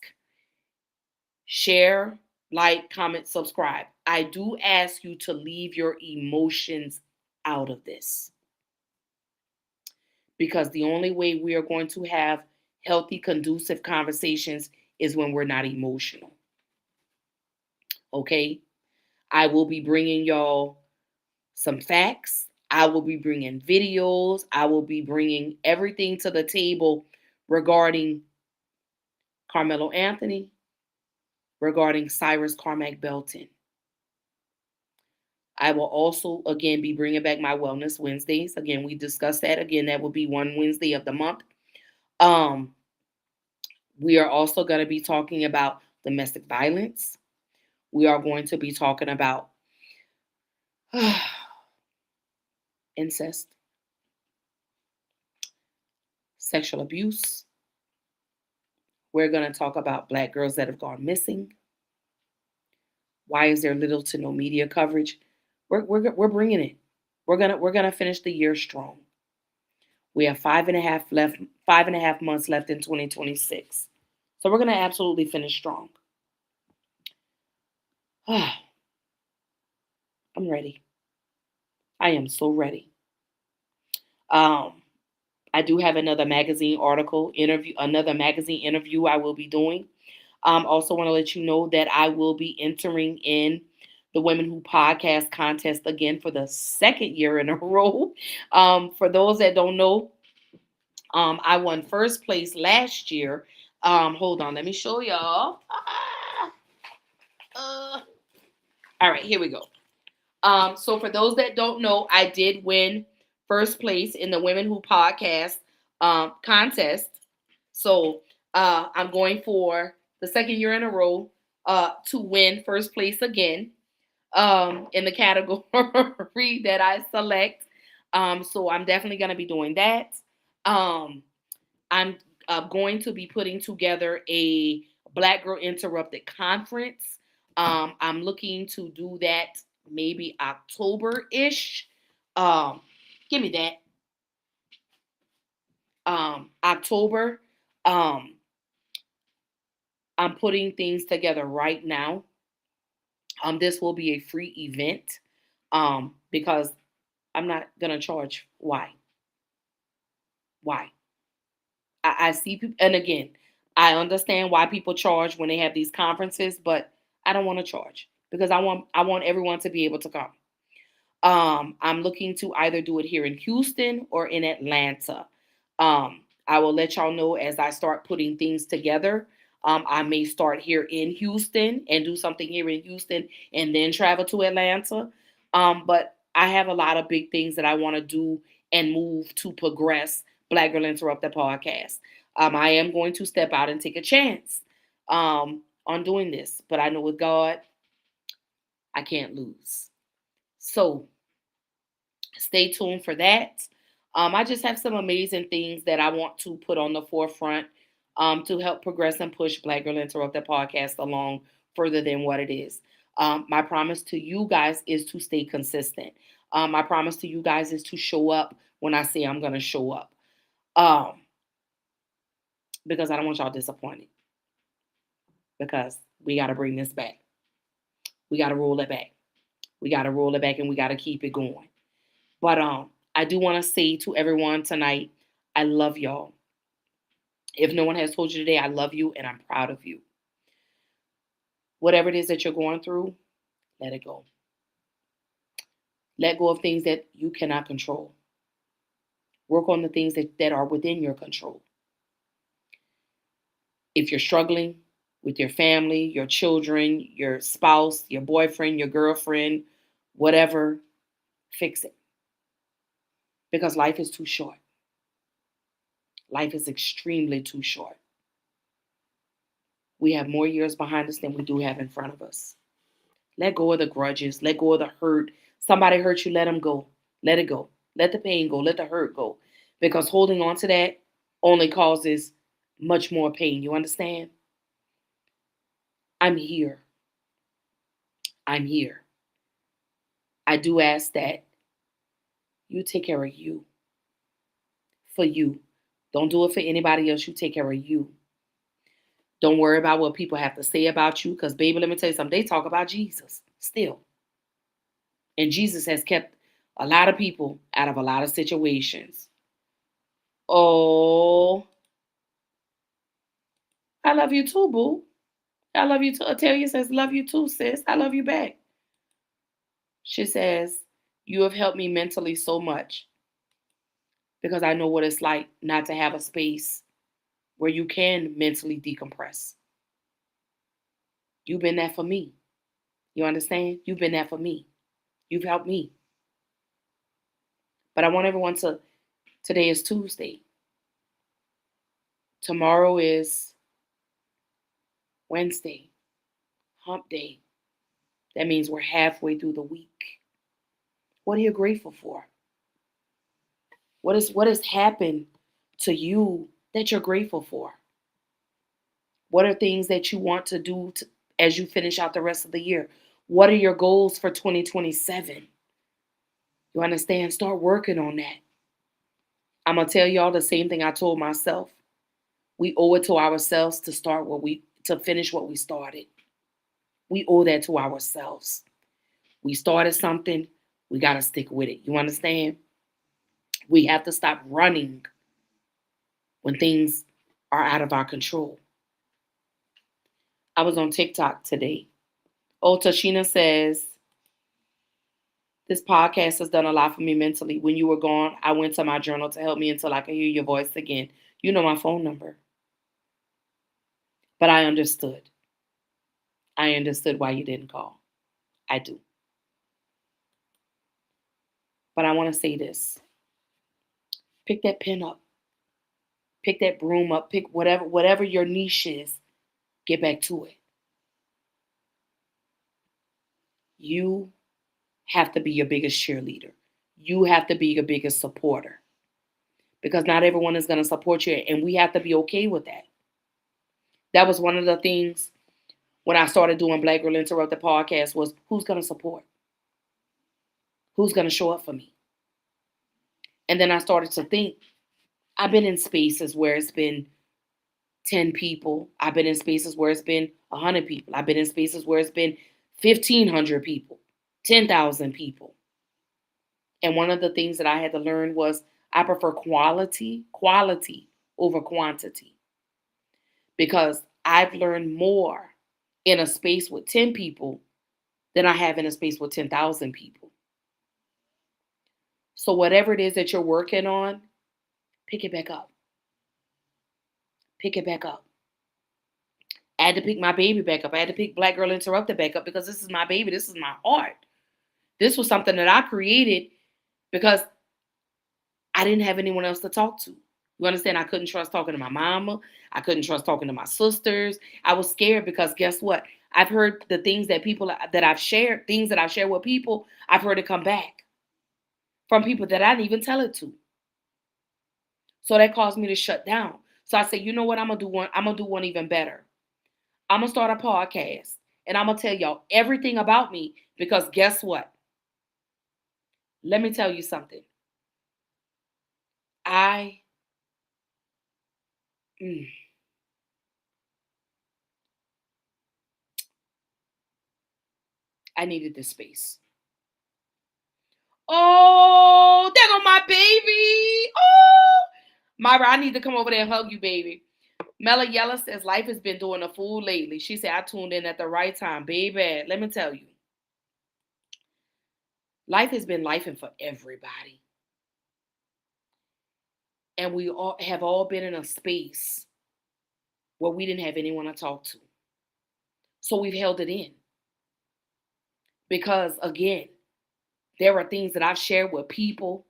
share, like, comment, subscribe. I do ask you to leave your emotions out of this. Because the only way we are going to have healthy, conducive conversations is when we're not emotional. Okay? I will be bringing y'all some facts. I will be bringing videos. I will be bringing everything to the table regarding Carmelo Anthony, regarding Cyrus Carmack Belton. I will also, again, be bringing back my Wellness Wednesdays. Again, we discussed that. Again, that will be one Wednesday of the month. We are also going to be talking about domestic violence. We are going to be talking about incest, sexual abuse. We're going to talk about Black girls that have gone missing. Why is there little to no media coverage? We're bringing it. We're gonna finish the year strong. We have 5.5 months left in 2026. So we're gonna absolutely finish strong. I'm ready. I am so ready. I do have another magazine interview I will be doing. Also want to let you know that I will be entering in the Women Who Podcast contest again for the second year in a row. For those that don't know, I won first place last year. Hold on, let me show y'all. All right, here we go. So for those that don't know, I did win first place in the Women Who Podcast contest. So I'm going for the second year in a row to win first place again in the category that I select. So I'm definitely going to be doing that. I'm going to be putting together a Black Girl Interrupted conference I'm looking to do that maybe October-ish. Give me that. October. Um, I'm putting things together right now. This will be a free event. Because I'm not gonna charge. Why? Why? I see people, and again, I understand why people charge when they have these conferences, but I don't want to charge because I want everyone to be able to come. I'm looking to either do it here in Houston or in Atlanta. I will let y'all know as I start putting things together. I may start here in Houston and do something here in Houston and then travel to Atlanta. But I have a lot of big things that I want to do and move to progress Black Girl Interrupt the podcast. I am going to step out and take a chance on doing this, but I know with God, I can't lose. So stay tuned for that. I just have some amazing things that I want to put on the forefront to help progress and push Black Girl Interrupt the podcast along further than what it is. My promise to you guys is to stay consistent. My promise to you guys is to show up when I say I'm going to show up. Because I don't want y'all disappointed. Because we got to bring this back. We got to roll it back. We got to roll it back and we got to keep it going. But I do want to say to everyone tonight, I love y'all. If no one has told you today, I love you and I'm proud of you. Whatever it is that you're going through, let it go. Let go of things that you cannot control. Work on the things that are within your control. If you're struggling with your family, your children, your spouse, your boyfriend, your girlfriend, whatever, fix it. Because life is too short. Life is extremely too short. We have more years behind us than we do have in front of us. Let go of the grudges. Let go of the hurt. Somebody hurt you, let them go. Let it go. Let the pain go. Let the hurt go. Because holding on to that only causes much more pain. You understand? I'm here. I'm here. I do ask that you take care of you. For you. Don't do it for anybody else. You take care of you. Don't worry about what people have to say about you. Because, baby, let me tell you something. They talk about Jesus still. And Jesus has kept a lot of people out of a lot of situations. Oh, I love you too, boo. I love you too. Atelia says, love you too, sis. I love you back. She says, you have helped me mentally so much. Because I know what it's like not to have a space where you can mentally decompress. You've been there for me. You understand? You've been there for me. You've helped me. But I want everyone to, today is Tuesday. Tomorrow is Wednesday, hump day. That means we're halfway through the week. What are you grateful for? What has happened to you that you're grateful for? What are things that you want to do as you finish out the rest of the year? What are your goals for 2027? You understand? Start working on that. I'm going to tell y'all the same thing I told myself. We owe it to ourselves to finish what we started. We owe that to ourselves. We started something, we got to stick with it. You understand? We have to stop running when things are out of our control. I was on TikTok today. Oh, Tashina says, this podcast has done a lot for me mentally. When you were gone, I went to my journal to help me until I could hear your voice again. You know my phone number. But I understood. I understood why you didn't call. I do. But I want to say this. Pick that pen up. Pick that broom up. Pick whatever your niche is. Get back to it. You have to be your biggest cheerleader. You have to be your biggest supporter. Because not everyone is going to support you. And we have to be okay with that. That was one of the things when I started doing Black Girl Interrupted podcast was, who's going to support? Who's going to show up for me? And then I started to think, I've been in spaces where it's been 10 people. I've been in spaces where it's been 100 people. I've been in spaces where it's been 1,500 people, 10,000 people. And one of the things that I had to learn was I prefer quality over quantity. Because I've learned more in a space with 10 people than I have in a space with 10,000 people. So whatever it is that you're working on, pick it back up. Pick it back up. I had to pick my baby back up. I had to pick Black Girl Interrupted back up because this is my baby. This is my art. This was something that I created because I didn't have anyone else to talk to. You understand? I couldn't trust talking to my mama. I couldn't trust talking to my sisters. I was scared because guess what? I've heard the things that I've shared with people, I've heard it come back from people that I didn't even tell it to. So that caused me to shut down. So I said, you know what? I'm gonna do one even better. I'm gonna start a podcast and I'm gonna tell y'all everything about me because guess what? Let me tell you something. I needed this space. Oh, there go my baby. Oh, Myra, I need to come over there and hug you, baby. Mela Yella says life has been doing a fool lately. She said I tuned in at the right time, baby. Let me tell you, life has been lifing for everybody, and we have all been in a space where we didn't have anyone to talk to, so we've held it in. Because again, there are things that I've shared with people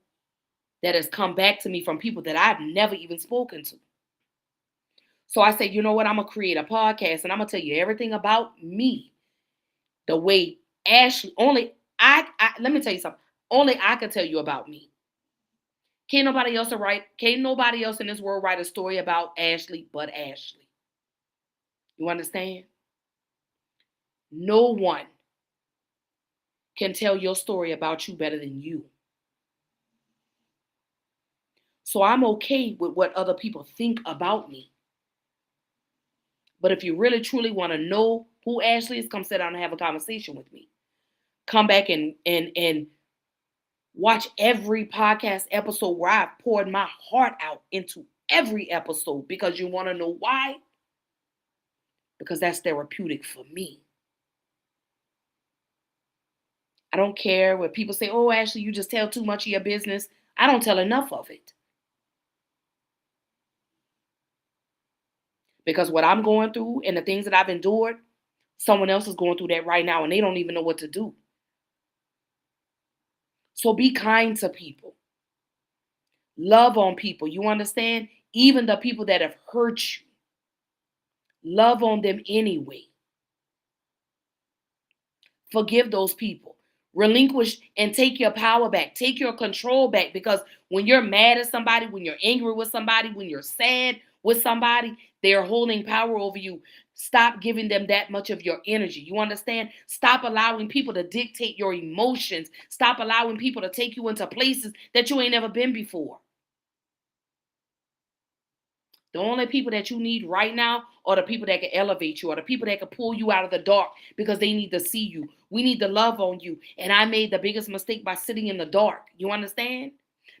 that has come back to me from people that I've never even spoken to. So I said, you know what? I'm going to create a podcast and I'm going to tell you everything about me. The way Ashley, let me tell you something. Only I can tell you about me. Can't nobody else in this world write a story about Ashley but Ashley. You understand? No one can tell your story about you better than you. So I'm okay with what other people think about me. But if you really truly want to know who Ashley is, come sit down and have a conversation with me. Come back and watch every podcast episode where I've poured my heart out into every episode because you want to know why? Because that's therapeutic for me. I don't care when people say, oh, Ashley, you just tell too much of your business. I don't tell enough of it. Because what I'm going through and the things that I've endured, someone else is going through that right now and they don't even know what to do. So be kind to people. Love on people. You understand? Even the people that have hurt you. Love on them anyway. Forgive those people. Relinquish and take your power back. Take your control back. Because when you're mad at somebody, when you're angry with somebody, when you're sad with somebody, they're holding power over you. Stop giving them that much of your energy. You understand? Stop allowing people to dictate your emotions. Stop allowing people to take you into places that you ain't never been before. The only people that you need right now are the people that can elevate you, or the people that can pull you out of the dark because they need to see you. We need to love on you. And I made the biggest mistake by sitting in the dark. You understand?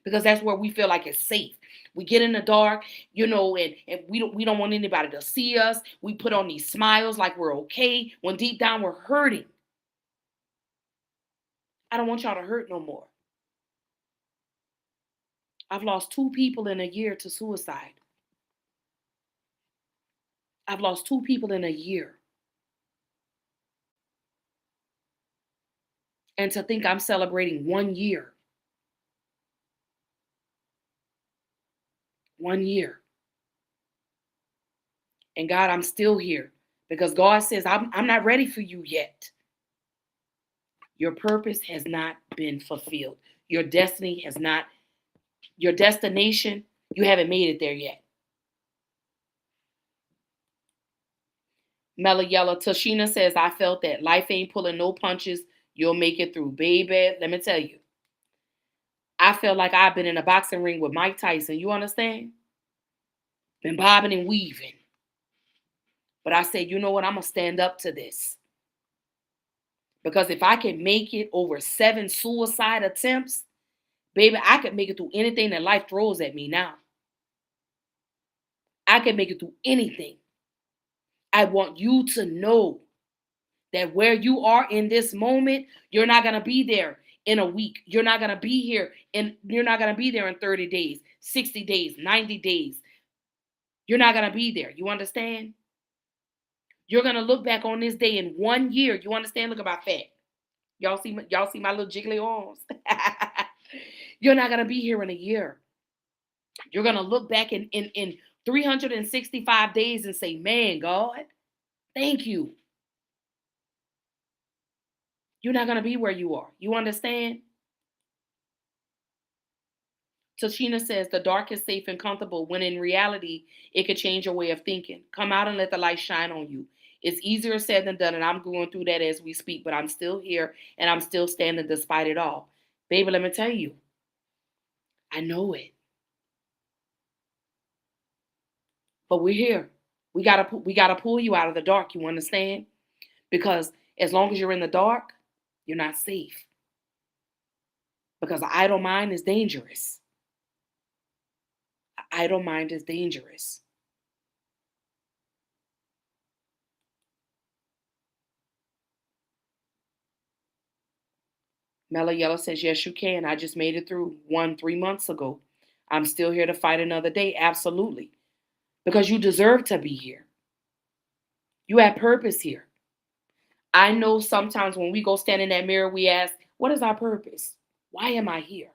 Because that's where we feel like it's safe. We get in the dark, and we don't want anybody to see us. We put on these smiles like we're okay when deep down we're hurting. I don't want y'all to hurt no more. I've lost 2 people in a year to suicide. I've lost 2 people in a year. And to think I'm celebrating 1 year. 1 year. And God, I'm still here because God says, I'm not ready for you yet. Your purpose has not been fulfilled. Your destination, you haven't made it there yet. Mella Yella, Tashina says, I felt that life ain't pulling no punches. You'll make it through, baby. Let me tell you. I felt like I've been in a boxing ring with Mike Tyson. You understand? Been bobbing and weaving. But I said, you know what? I'm going to stand up to this. Because if I can make it over 7 suicide attempts, baby, I could make it through anything that life throws at me now. I can make it through anything. I want you to know that where you are in this moment, you're not going to be there in a week. You're not going to be here and you're not going to be there in 30 days, 60 days, 90 days. You're not going to be there. You understand? You're going to look back on this day in 1 year. You understand? Look at my fat. Y'all see my little jiggly arms. You're not going to be here in a year. You're going to look back in 365 days and say, man, God, thank you. You're not going to be where you are. You understand? Tashina says the dark is safe and comfortable when in reality, it could change your way of thinking. Come out and let the light shine on you. It's easier said than done, and I'm going through that as we speak, but I'm still here and I'm still standing despite it all. Baby, let me tell you, I know it. But we're here. We gotta pull you out of the dark, you understand? Because as long as you're in the dark, you're not safe. Because an idle mind is dangerous. An idle mind is dangerous. Mella Yellow says, yes, you can. I just made it through 3 months ago. I'm still here to fight another day. Absolutely. Because you deserve to be here. You have purpose here. I know sometimes when we go stand in that mirror, we ask, what is our purpose? Why am I here?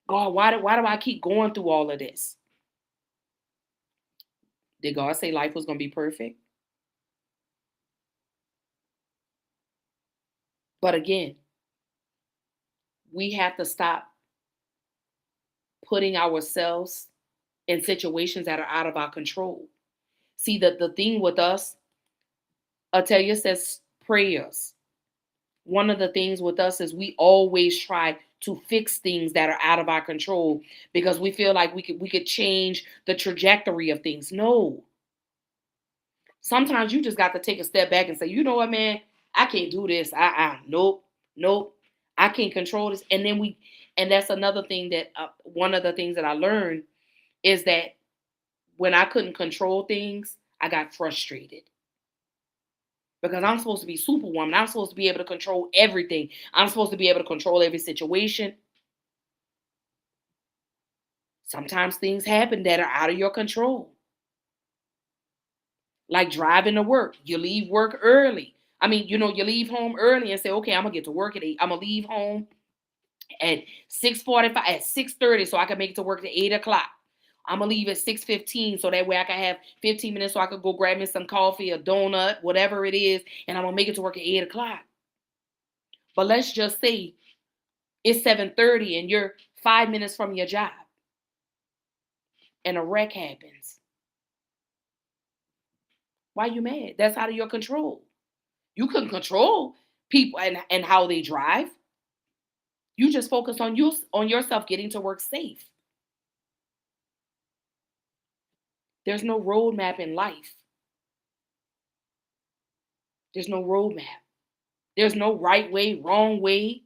God, why do I keep going through all of this? Did God say life was going to be perfect? But again, we have to stop putting ourselves in situations that are out of our control. See, the thing with us, Atelia says prayers. One of the things with us is we always try to fix things that are out of our control because we feel like we could change the trajectory of things. No. Sometimes you just got to take a step back and say, you know what, man, I can't do this. Nope. I can't control this. And that's another thing that one of the things that I learned is that when I couldn't control things, I got frustrated. Because I'm supposed to be superwoman. I'm supposed to be able to control everything. I'm supposed to be able to control every situation. Sometimes things happen that are out of your control. Like driving to work. You leave work early. You leave home early and say, okay, I'm going to get to work at 8. I'm going to leave home at 6:45, at 6:30 so I can make it to work at 8 o'clock. I'm going to leave at 6:15 so that way I can have 15 minutes so I could go grab me some coffee, a donut, whatever it is, and I'm going to make it to work at 8 o'clock. But let's just say it's 7:30 and you're 5 minutes from your job and a wreck happens. Why are you mad? That's out of your control. You couldn't control people and how they drive. You just focus on yourself getting to work safe. There's no roadmap in life. There's no roadmap. There's no right way, wrong way.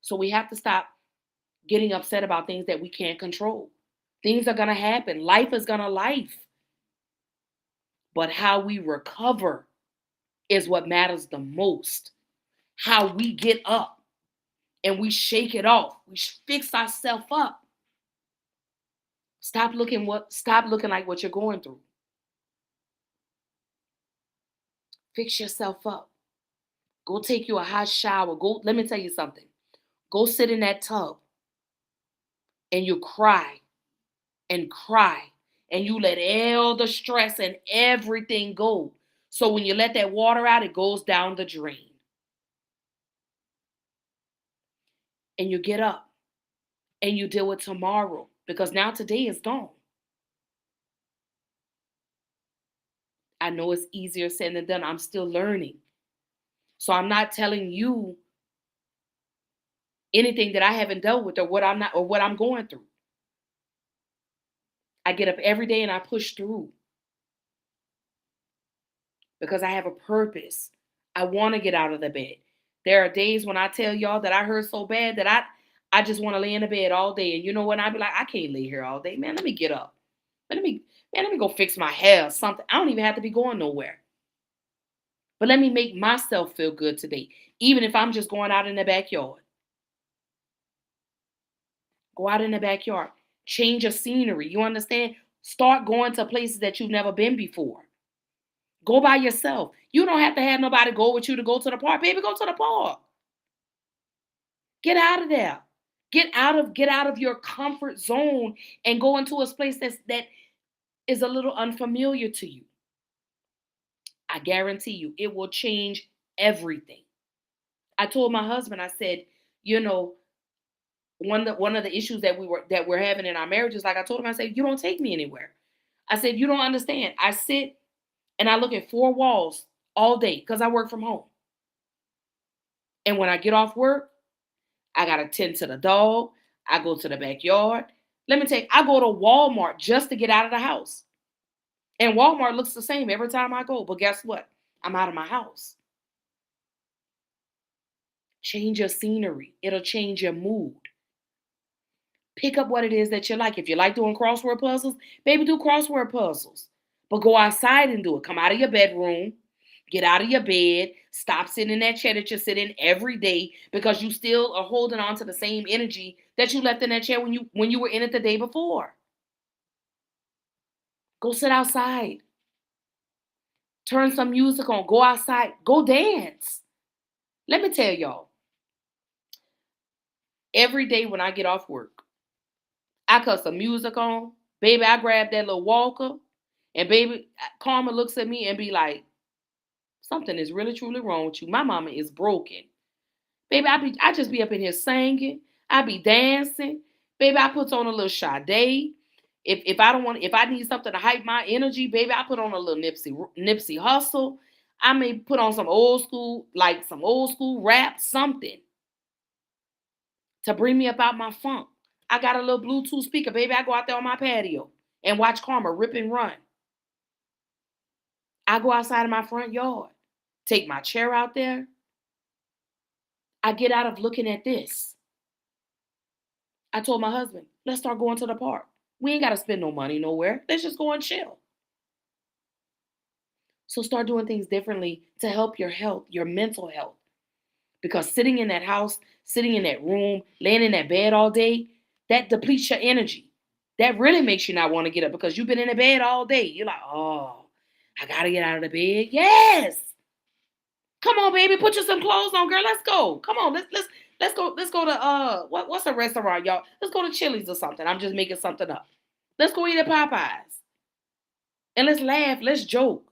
So we have to stop getting upset about things that we can't control. Things are going to happen. Life is going to life. But how we recover is what matters the most. How we get up and we shake it off. We fix ourselves up. Stop looking like what you're going through. Fix yourself up. Go take you a hot shower. Let me tell you something. Go sit in that tub and you cry and cry and you let all the stress and everything go. So when you let that water out, it goes down the drain. And you get up and you deal with tomorrow because now today is gone. I know it's easier said than done. I'm still learning. So I'm not telling you anything that I haven't dealt with or what I'm going through. I get up every day and I push through because I have a purpose. I want to get out of the bed. There are days when I tell y'all that I hurt so bad that I just want to lay in the bed all day. And you know what? I'd be like, I can't lay here all day. Man, let me get up. Let me go fix my hair or something. I don't even have to be going nowhere. But let me make myself feel good today, even if I'm just going out in the backyard. Go out in the backyard. Change your scenery. You understand? Start going to places that you've never been before. Go by yourself. You don't have to have nobody go with you to go to the park. Baby, go to the park. Get out of there. Get out of your comfort zone and go into a place that is a little unfamiliar to you. I guarantee you it will change everything. I told my husband, I said, you know, one of the issues that we're having in our marriage is, like I told him, I said, you don't take me anywhere. I said, you don't understand. I sit and I look at four walls all day because I work from home. And when I get off work, I gotta tend to the dog. I go to the backyard. Let me tell you, I go to Walmart just to get out of the house. And Walmart looks the same every time I go. But guess what? I'm out of my house. Change your scenery. It'll change your mood. Pick up what it is that you like. If you like doing crossword puzzles, baby, do crossword puzzles. But go outside and do it. Come out of your bedroom. Get out of your bed. Stop sitting in that chair that you're sitting every day because you still are holding on to the same energy that you left in that chair when you were in it the day before. Go sit outside. Turn some music on. Go outside. Go dance. Let me tell y'all, every day when I get off work, I cut some music on. Baby, I grab that little walker. And baby, Karma looks at me and be like, something is really truly wrong with you. My mama is broken. Baby, I just be up in here singing. I be dancing. Baby, I put on a little Sade. If I need something to hype my energy, baby, I put on a little Nipsey Hustle. I may put on some old school rap, something to bring me up out my funk. I got a little Bluetooth speaker, baby. I go out there on my patio and watch Karma rip and run. I go outside of my front yard, take my chair out there. I get out of looking at this. I told my husband, let's start going to the park. We ain't got to spend no money nowhere. Let's just go and chill. So start doing things differently to help your health, your mental health. Because sitting in that house, sitting in that room, laying in that bed all day, that depletes your energy. That really makes you not want to get up because you've been in the bed all day. You're like, oh, I got to get out of the bed. Yes. Come on, baby, put you some clothes on, girl. Let's go. Come on, let's go to what's a restaurant, y'all? Let's go to Chili's or something. I'm just making something up. Let's go eat at Popeyes. And let's laugh, let's joke.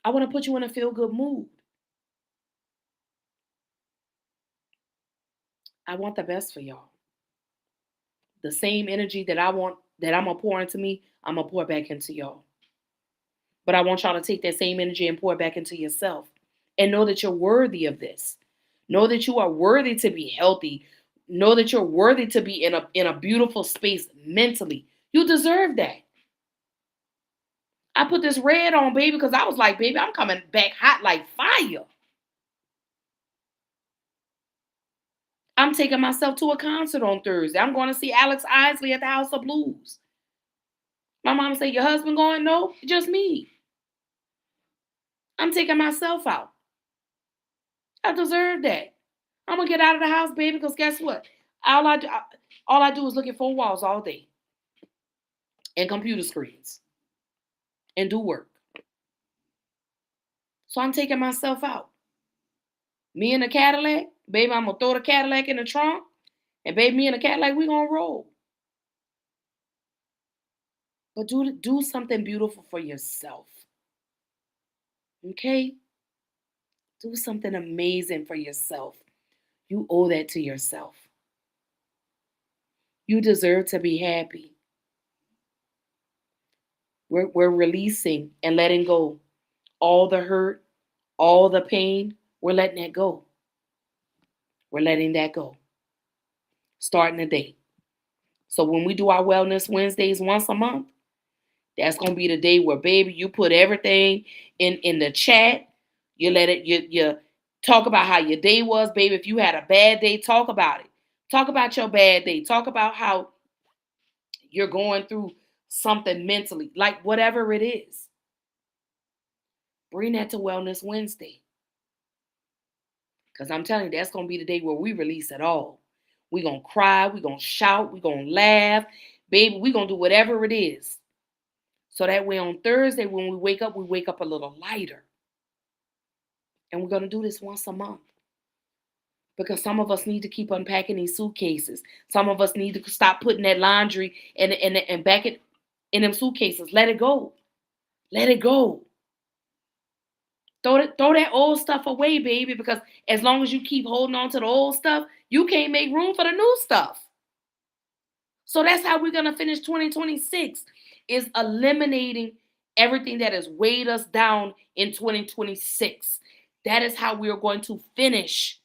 I want to put you in a feel-good mood. I want the best for y'all. The same energy that I want, that I'm gonna pour into me, I'm gonna pour back into y'all. But I want y'all to take that same energy and pour it back into yourself. And know that you're worthy of this. Know that you are worthy to be healthy. Know that you're worthy to be in a beautiful space mentally. You deserve that. I put this red on, baby, because I was like, baby, I'm coming back hot like fire. I'm taking myself to a concert on Thursday. I'm going to see Alex Isley at the House of Blues. My mom said, your husband going? No, just me. I'm taking myself out. I deserve that. I'm gonna get out of the house, baby, because guess what? All I do is look at four walls all day and computer screens and do work. So I'm taking myself out. Me in a Cadillac, baby, I'm gonna throw the Cadillac in the trunk, and baby, me and the Cadillac, we gonna roll. But do something beautiful for yourself. Okay? Do something amazing for yourself. You owe that to yourself. You deserve to be happy. We're releasing and letting go. All the hurt, all the pain, we're letting that go. We're letting that go. Starting the day. So when we do our Wellness Wednesdays once a month, that's gonna be the day where, baby, you put everything in the chat. You let it. You talk about how your day was, baby. If you had a bad day, talk about it. Talk about your bad day. Talk about how you're going through something mentally, like whatever it is. Bring that to Wellness Wednesday. Because I'm telling you, that's going to be the day where we release it all. We're going to cry. We're going to shout. We're going to laugh. Baby, we're going to do whatever it is. So that way on Thursday, when we wake up a little lighter. And we're going to do this once a month. Because some of us need to keep unpacking these suitcases. Some of us need to stop putting that laundry and back it in them suitcases. Let it go. Let it go. Throw that old stuff away, baby, because as long as you keep holding on to the old stuff, you can't make room for the new stuff. So that's how we're going to finish 2026, is eliminating everything that has weighed us down in 2026. That is how we are going to finish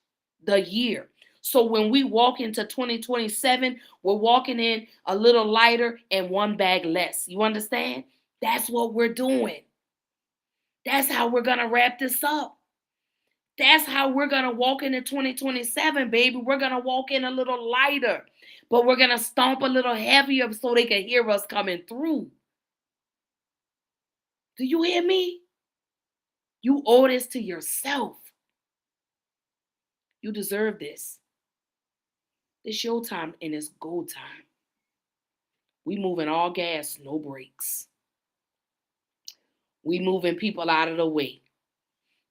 the year. So when we walk into 2027, we're walking in a little lighter and one bag less. You understand? That's what we're doing. That's how we're going to wrap this up. That's how we're going to walk into 2027, baby. We're going to walk in a little lighter, but we're going to stomp a little heavier so they can hear us coming through. Do you hear me? You owe this to yourself. You deserve this. It's your time and it's go time. We moving all gas, no brakes. We moving people out of the way.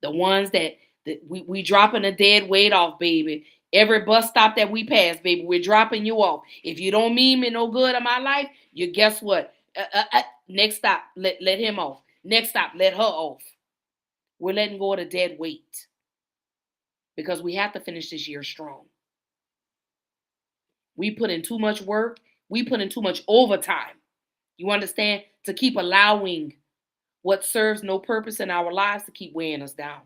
The ones that we dropping a dead weight off, baby. Every bus stop that we pass, baby, we're dropping you off. If you don't mean me no good in my life, you guess what? Next stop, let him off. Next stop, let her off. We're letting go of the dead weight because we have to finish this year strong. We put in too much work. We put in too much overtime. You understand? To keep allowing what serves no purpose in our lives to keep weighing us down.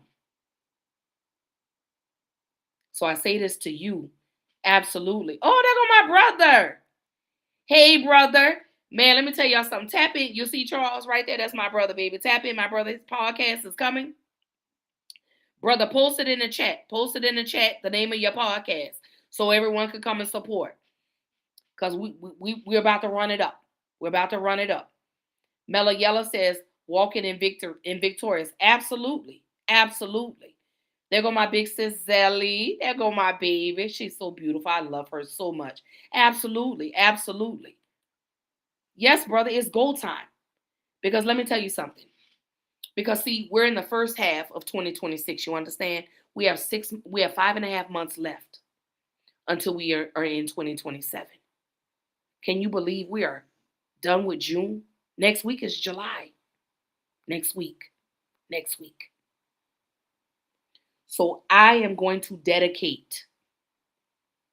So I say this to you. Absolutely. Oh, there go my brother. Hey, brother. Man, let me tell y'all something. Tap in. You see Charles right there? That's my brother, baby. Tap in, my brother. His podcast is coming. Brother, post it in the chat. Post it in the chat, the name of your podcast, so everyone can come and support. Because we're about to run it up. We're about to run it up. Mella Yella says, walking in victorious. Absolutely. Absolutely. There go my big sis Zelly. There go my baby. She's so beautiful. I love her so much. Absolutely. Absolutely. Yes, brother, it's goal time. Because let me tell you something. Because see, we're in the first half of 2026. You understand? We have 5.5 months left until we are in 2027. Can you believe we are done with June? Next week is July. Next week. So I am going to dedicate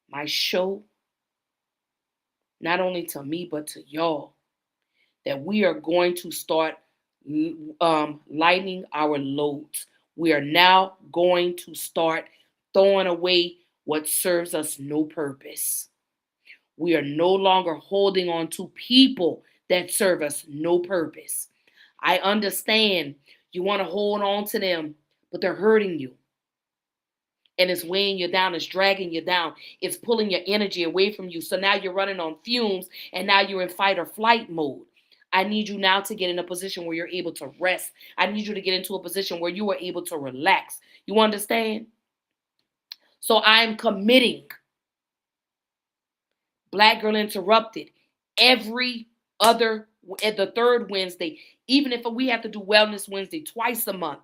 my show not only to me, but to y'all, that we are going to start lightening our loads. We are now going to start throwing away what serves us no purpose. We are no longer holding on to people that serve us no purpose. I understand you want to hold on to them, but they're hurting you. And it's weighing you down. It's dragging you down. It's pulling your energy away from you. So now you're running on fumes and now you're in fight or flight mode. I need you now to get in a position where you're able to rest. I need you to get into a position where you are able to relax. You understand? So I'm committing Black Girl Interrupted every other, at the third Wednesday, even if we have to do Wellness Wednesday twice a month.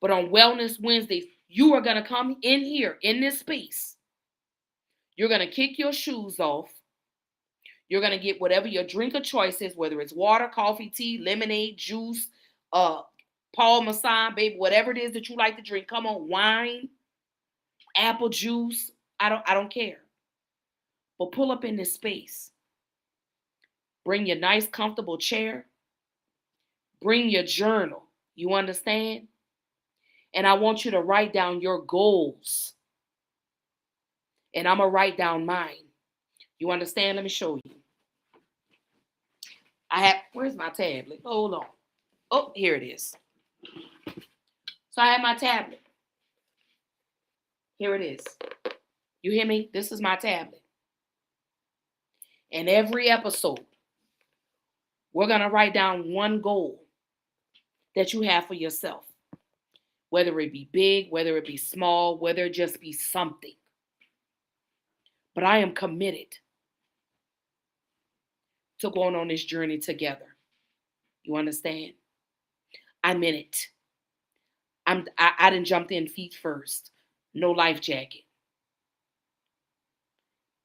But on Wellness Wednesdays, you are going to come in here, in this space. You're going to kick your shoes off. You're going to get whatever your drink of choice is, whether it's water, coffee, tea, lemonade, juice, Paul Masson, baby, whatever it is that you like to drink. Come on, wine, apple juice. I don't care. But pull up in this space. Bring your nice, comfortable chair. Bring your journal. You understand? And I want you to write down your goals. And I'm going to write down mine. You understand? Let me show you. Where's my tablet? Hold on. Oh, here it is. So I have my tablet. Here it is. You hear me? This is my tablet. And every episode, we're going to write down one goal that you have for yourself. Whether it be big, whether it be small, whether it just be something. But I am committed to going on this journey together. You understand? I'm in it. I done jumped in feet first. No life jacket.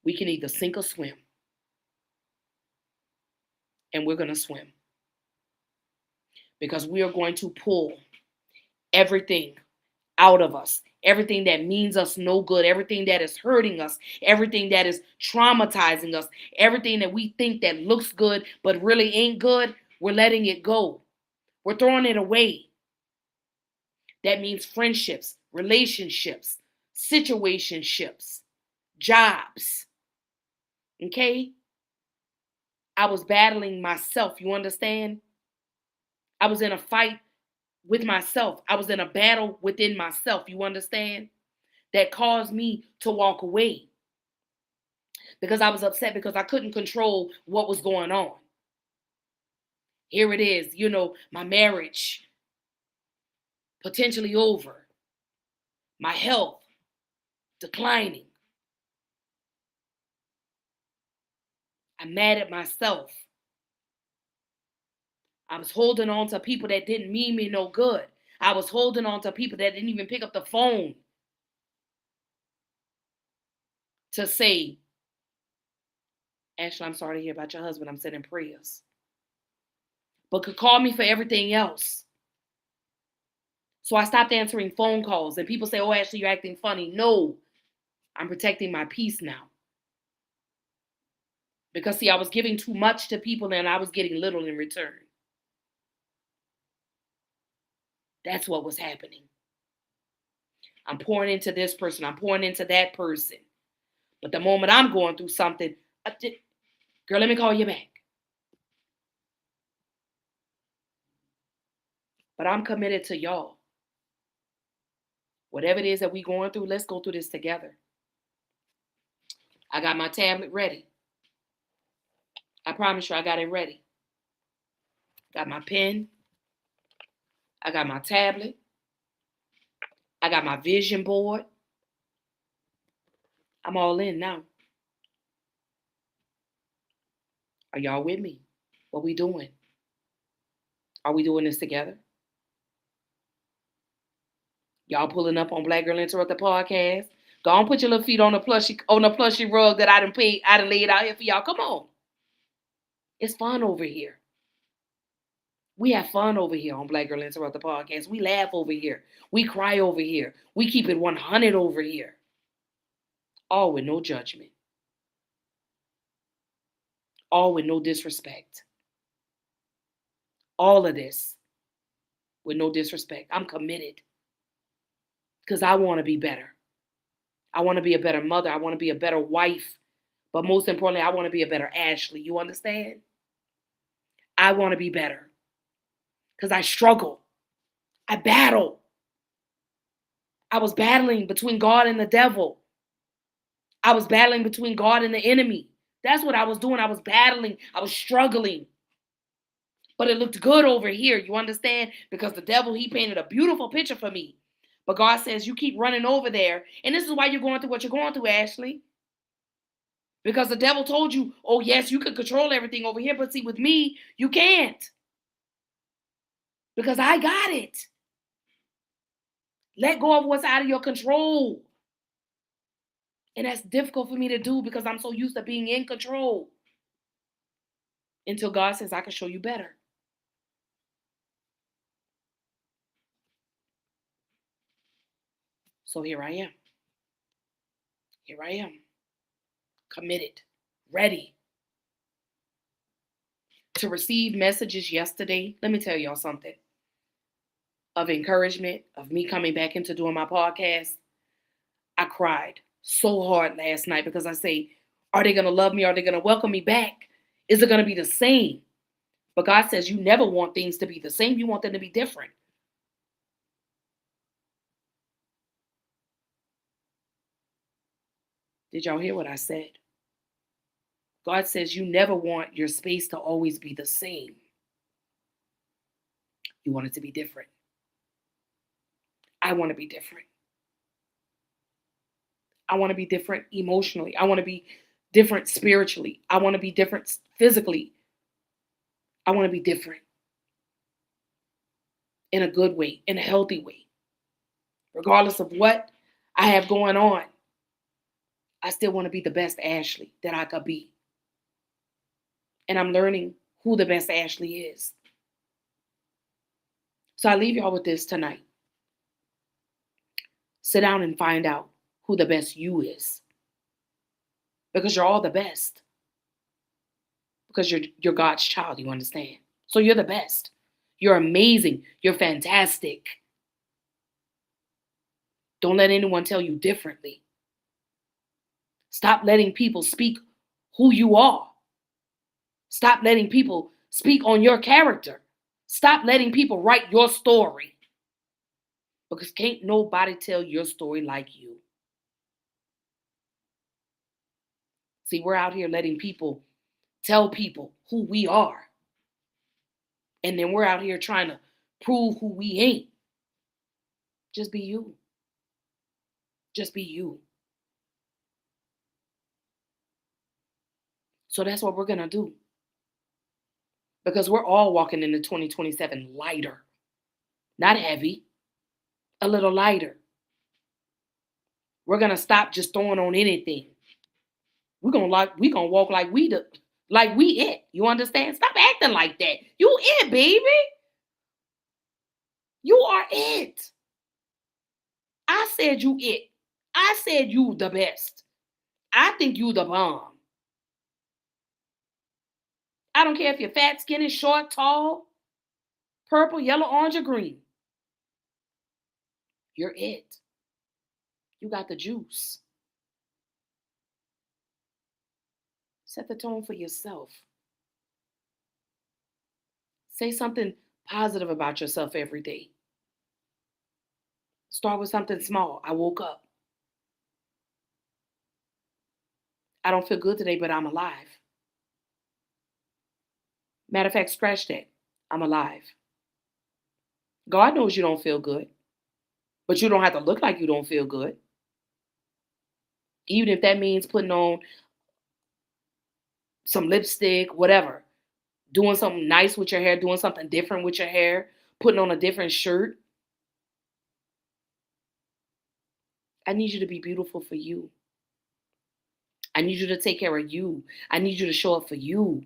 We can either sink or swim. And we're going to swim. Because we are going to pull everything out of us. Everything that means us no good. Everything that is hurting us. Everything that is traumatizing us. Everything that we think that looks good but really ain't good. We're letting it go. We're throwing it away. That means friendships, relationships, situationships, jobs. Okay? I was battling myself. You understand? I was in a fight with myself. I was in a battle within myself. You understand? That caused me to walk away. Because I was upset because I couldn't control what was going on. Here it is, my marriage potentially over. My health declining. I'm mad at myself. I was holding on to people that didn't mean me no good. I was holding on to people that didn't even pick up the phone to say, Ashley, I'm sorry to hear about your husband. I'm sending prayers. But could call me for everything else. So I stopped answering phone calls. And people say, oh, Ashley, you're acting funny. No, I'm protecting my peace now. Because, see, I was giving too much to people and I was getting little in return. That's what was happening. I'm pouring into this person. I'm pouring into that person. But the moment I'm going through something, girl, let me call you back. But I'm committed to y'all. Whatever it is that we're going through, let's go through this together. I got my tablet ready. I promise you I got it ready. Got my pen. I got my tablet. I got my vision board. I'm all in now. Are y'all with me? What we doing? Are we doing this together? Y'all pulling up on Black Girl Interrupt the podcast? Go on, put your little feet on the plushy rug that I done laid out here for y'all. Come on. It's fun over here. We have fun over here on Black Girl Interrupt the podcast. We laugh over here. We cry over here. We keep it 100 over here. All with no judgment. All with no disrespect. All of this with no disrespect. I'm committed. Because I want to be better. I want to be a better mother. I want to be a better wife. But most importantly, I want to be a better Ashley. You understand? I want to be better. Because I struggle. I battle. I was battling between God and the devil. I was battling between God and the enemy. That's what I was doing. I was battling. I was struggling. But it looked good over here. You understand? Because the devil, he painted a beautiful picture for me. But God says, you keep running over there. And this is why you're going through what you're going through, Ashley. Because the devil told you, oh, yes, you can control everything over here. But see, with me, you can't. Because I got it. Let go of what's out of your control. And that's difficult for me to do because I'm so used to being in control. Until God says, I can show you better. So here I am. Here I am. Committed. Ready to receive messages yesterday, let me tell y'all something, of encouragement, of me coming back into doing my podcast. I cried so hard last night because I say, are they going to love me? Are they going to welcome me back? Is it going to be the same? But God says you never want things to be the same. You want them to be different. Did y'all hear what I said? God says you never want your space to always be the same. You want it to be different. I want to be different. I want to be different emotionally. I want to be different spiritually. I want to be different physically. I want to be different in a good way, in a healthy way. Regardless of what I have going on, I still want to be the best Ashley that I could be. And I'm learning who the best Ashley is. So I leave y'all with this tonight. Sit down and find out who the best you is. Because you're all the best. Because you're God's child, you understand? So you're the best. You're amazing. You're fantastic. Don't let anyone tell you differently. Stop letting people speak who you are. Stop letting people speak on your character. Stop letting people write your story. Because can't nobody tell your story like you. See, we're out here letting people tell people who we are. And then we're out here trying to prove who we ain't. Just be you. Just be you. So that's what we're going to do. Because we're all walking into 2027 lighter. Not heavy. A little lighter. We're going to stop just throwing on anything. We're going to walk like we it. You understand? Stop acting like that. You it, baby. You are it. I said you it. I said you the best. I think you the bomb. I don't care if you're fat, skinny, short, tall, purple, yellow, orange, or green. You're it. You got the juice. Set the tone for yourself. Say something positive about yourself every day. Start with something small. I woke up. I don't feel good today, but I'm alive. Matter of fact, scratch that. I'm alive. God knows you don't feel good, but you don't have to look like you don't feel good. Even if that means putting on some lipstick, whatever. Doing something nice with your hair, doing something different with your hair, putting on a different shirt. I need you to be beautiful for you. I need you to take care of you. I need you to show up for you.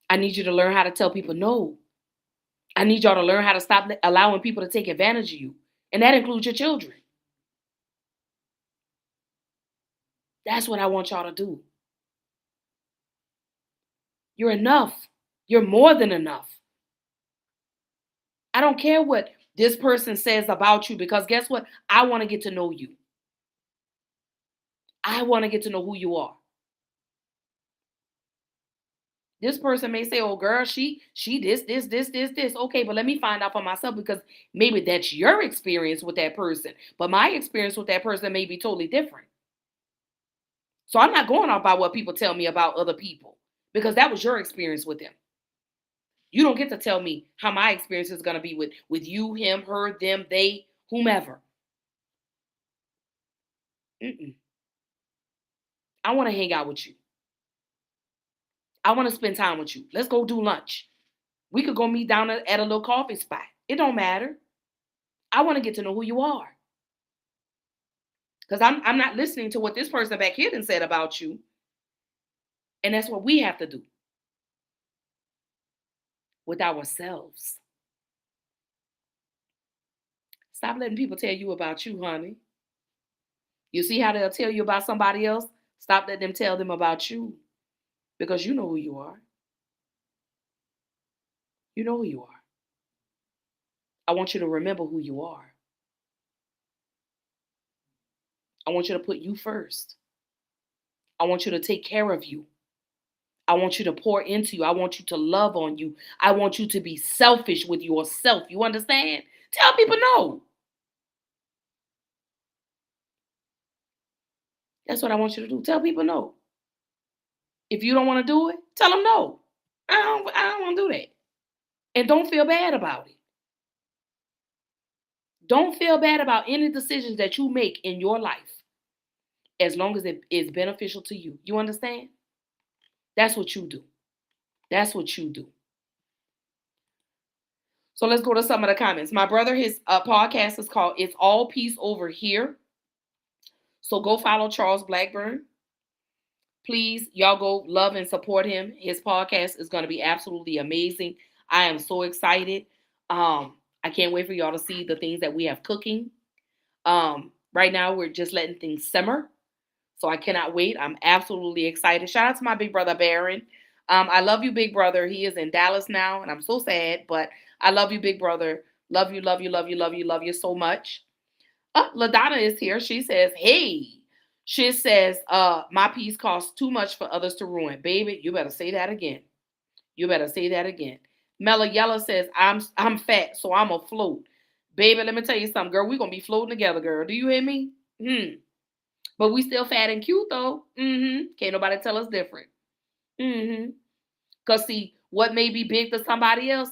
I need you to learn how to tell people no. I need y'all to learn how to stop allowing people to take advantage of you. And that includes your children. That's what I want y'all to do. You're enough. You're more than enough. I don't care what this person says about you because guess what? I want to get to know you. I want to get to know who you are. This person may say, oh girl, she this. Okay, but let me find out for myself because maybe that's your experience with that person. But my experience with that person may be totally different. So I'm not going off by what people tell me about other people because that was your experience with them. You don't get to tell me how my experience is going to be with you, him, her, them, they, whomever. I want to hang out with you. I want to spend time with you. Let's go do lunch. We could go meet down at a little coffee spot. It don't matter. I want to get to know who you are. Because I'm not listening to what this person back here done said about you. And that's what we have to do with ourselves. Stop letting people tell you about you, honey. You see how they'll tell you about somebody else? Stop letting them tell them about you because you know who you are. You know who you are. I want you to remember who you are. I want you to put you first. I want you to take care of you. I want you to pour into you. I want you to love on you. I want you to be selfish with yourself. You understand? Tell people no. That's what I want you to do. Tell people no. If you don't want to do it, tell them no. I don't want to do that. And don't feel bad about it. Don't feel bad about any decisions that you make in your life as long as it is beneficial to you. You understand? That's what you do. That's what you do. So let's go to some of the comments. My brother, his podcast is called It's All Peace Over Here. So go follow Charles Blackburn. Please, y'all go love and support him. His podcast is going to be absolutely amazing. I am so excited. I can't wait for y'all to see the things that we have cooking. Right now, we're just letting things simmer. So I cannot wait. I'm absolutely excited. Shout out to my big brother, Baron. I love you, big brother. He is in Dallas now, and I'm so sad, but I love you, big brother. Love you, love you, love you, love you, love you so much. LaDonna is here. She says, hey. She says, my piece costs too much for others to ruin. Baby, you better say that again. You better say that again. Mella Yella says, I'm fat, so I'm afloat. Baby, let me tell you something, girl. We're going to be floating together, girl. Do you hear me? But we still fat and cute, though. Can't nobody tell us different. Because, see, what may be big to somebody else,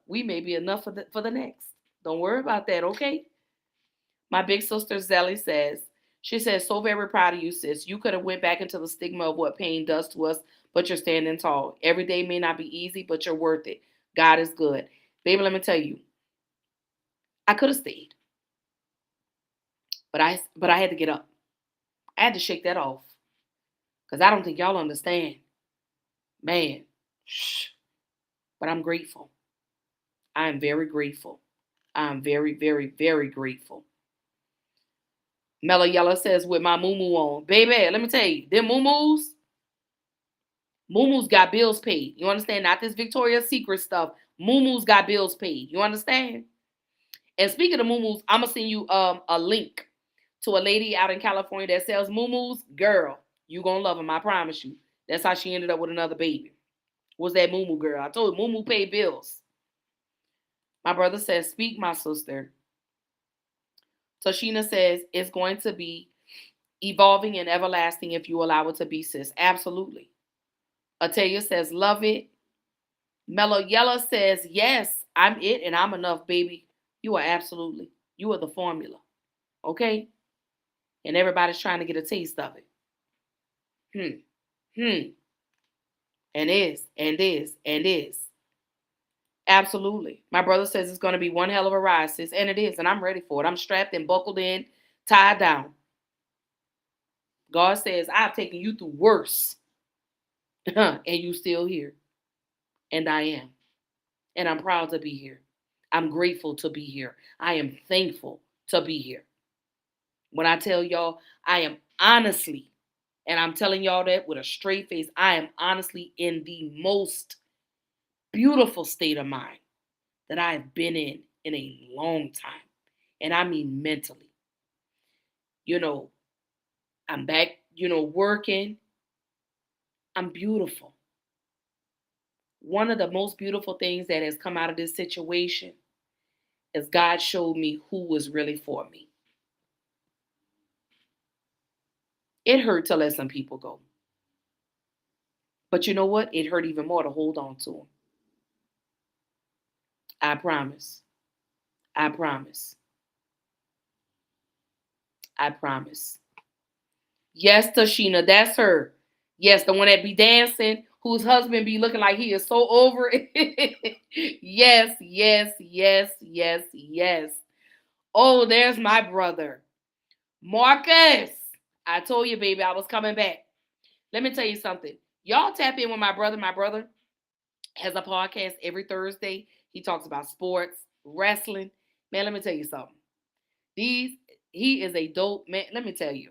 we may be enough for the next. Don't worry about that, okay? My big sister, Zelly, says, she says, so very proud of you, sis. You could have went back into the stigma of what pain does to us, but you're standing tall. Every day may not be easy, but you're worth it. God is good. Baby, let me tell you, I could have stayed. But I had to get up. I had to shake that off. Because I don't think y'all understand. Man. But I'm grateful. I am very grateful. I'm very, very, very grateful. Mella Yella says, with my moo-moo on. Baby, let me tell you, them moo-moos got bills paid. You understand? Not this Victoria's Secret stuff. Moo-moos got bills paid. You understand? And speaking of moo-moos, I'm going to send you a link to a lady out in California that sells moo-moos. Girl, you going to love them, I promise you. That's how she ended up with another baby. Was that moo-moo girl. I told you, moo-moo paid bills. My brother says, speak, my sister. Tashina says, it's going to be evolving and everlasting if you allow it to be, sis. Absolutely. Atalia says, love it. Mellow Yella says, yes, I'm it and I'm enough, baby. You are absolutely. You are the formula. Okay? And everybody's trying to get a taste of it. And is. Absolutely. My brother says it's going to be one hell of a ride, sis. And it is. And I'm ready for it. I'm strapped and buckled in, tied down. God says, I've taken you through worse. And you still here. And I am. And I'm proud to be here. I'm grateful to be here. I am thankful to be here. When I tell y'all, I am honestly, and I'm telling y'all that with a straight face, I am honestly in the most beautiful state of mind that I have been in a long time. And I mean mentally. I'm back, working. I'm beautiful. One of the most beautiful things that has come out of this situation is God showed me who was really for me. It hurt to let some people go. But you know what? It hurt even more to hold on to them. I promise. I promise. I promise. Yes, Tashina, that's her. Yes, the one that be dancing, whose husband be looking like he is so over it. Yes. Oh, there's my brother. Marcus. I told you, baby, I was coming back. Let me tell you something. Y'all tap in with my brother. My brother has a podcast every Thursday. He talks about sports, wrestling. Man, let me tell you something. He is a dope man. Let me tell you.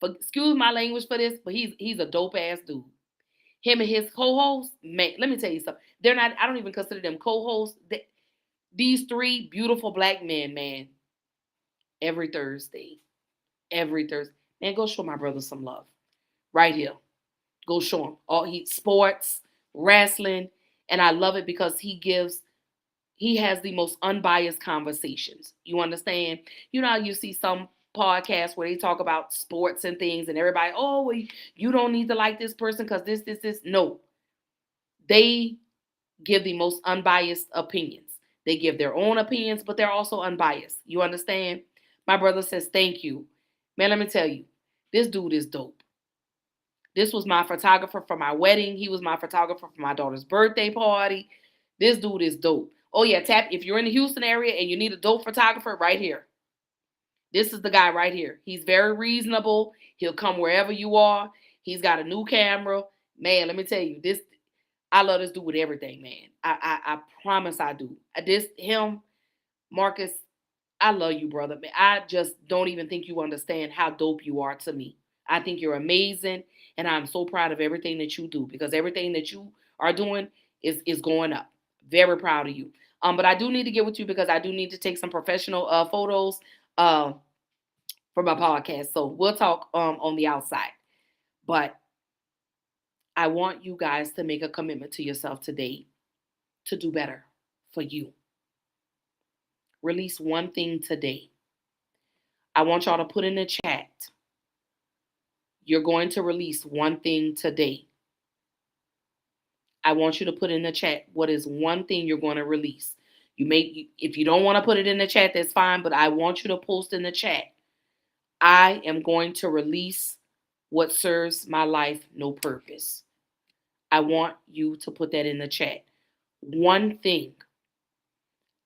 excuse my language for this, but he's a dope ass dude. Him and his co-host, man, let me tell you something. They're not, I don't even consider them co-hosts. These three beautiful black men, man, every Thursday. Every Thursday. Man, go show my brother some love. Right here. Go show him. All he sports, wrestling, and I love it because he has the most unbiased conversations. You understand? You know how you see some podcasts where they talk about sports and things and everybody, oh, well, you don't need to like this person because this. No. They give the most unbiased opinions. They give their own opinions, but they're also unbiased. You understand? My brother says, thank you. Man, let me tell you, this dude is dope. This was my photographer for my wedding. He was my photographer for my daughter's birthday party. This dude is dope. Oh yeah, tap if you're in the Houston area and you need a dope photographer, right here. This is the guy right here. He's very reasonable. He'll come wherever you are. He's got a new camera. Man, let me tell you, this I love this dude with everything, man. I promise I do. Him, Marcus, I love you, brother. Man, I just don't even think you understand how dope you are to me. I think you're amazing, and I'm so proud of everything that you do because everything that you are doing is going up. Very proud of you. But I do need to get with you because I do need to take some professional photos for my podcast. So we'll talk on the outside. But I want you guys to make a commitment to yourself today to do better for you. Release one thing today. I want y'all to put in the chat. You're going to release one thing today. I want you to put in the chat what is one thing you're going to release. If you don't want to put it in the chat, that's fine, but I want you to post in the chat. I am going to release what serves my life no purpose. I want you to put that in the chat. One thing.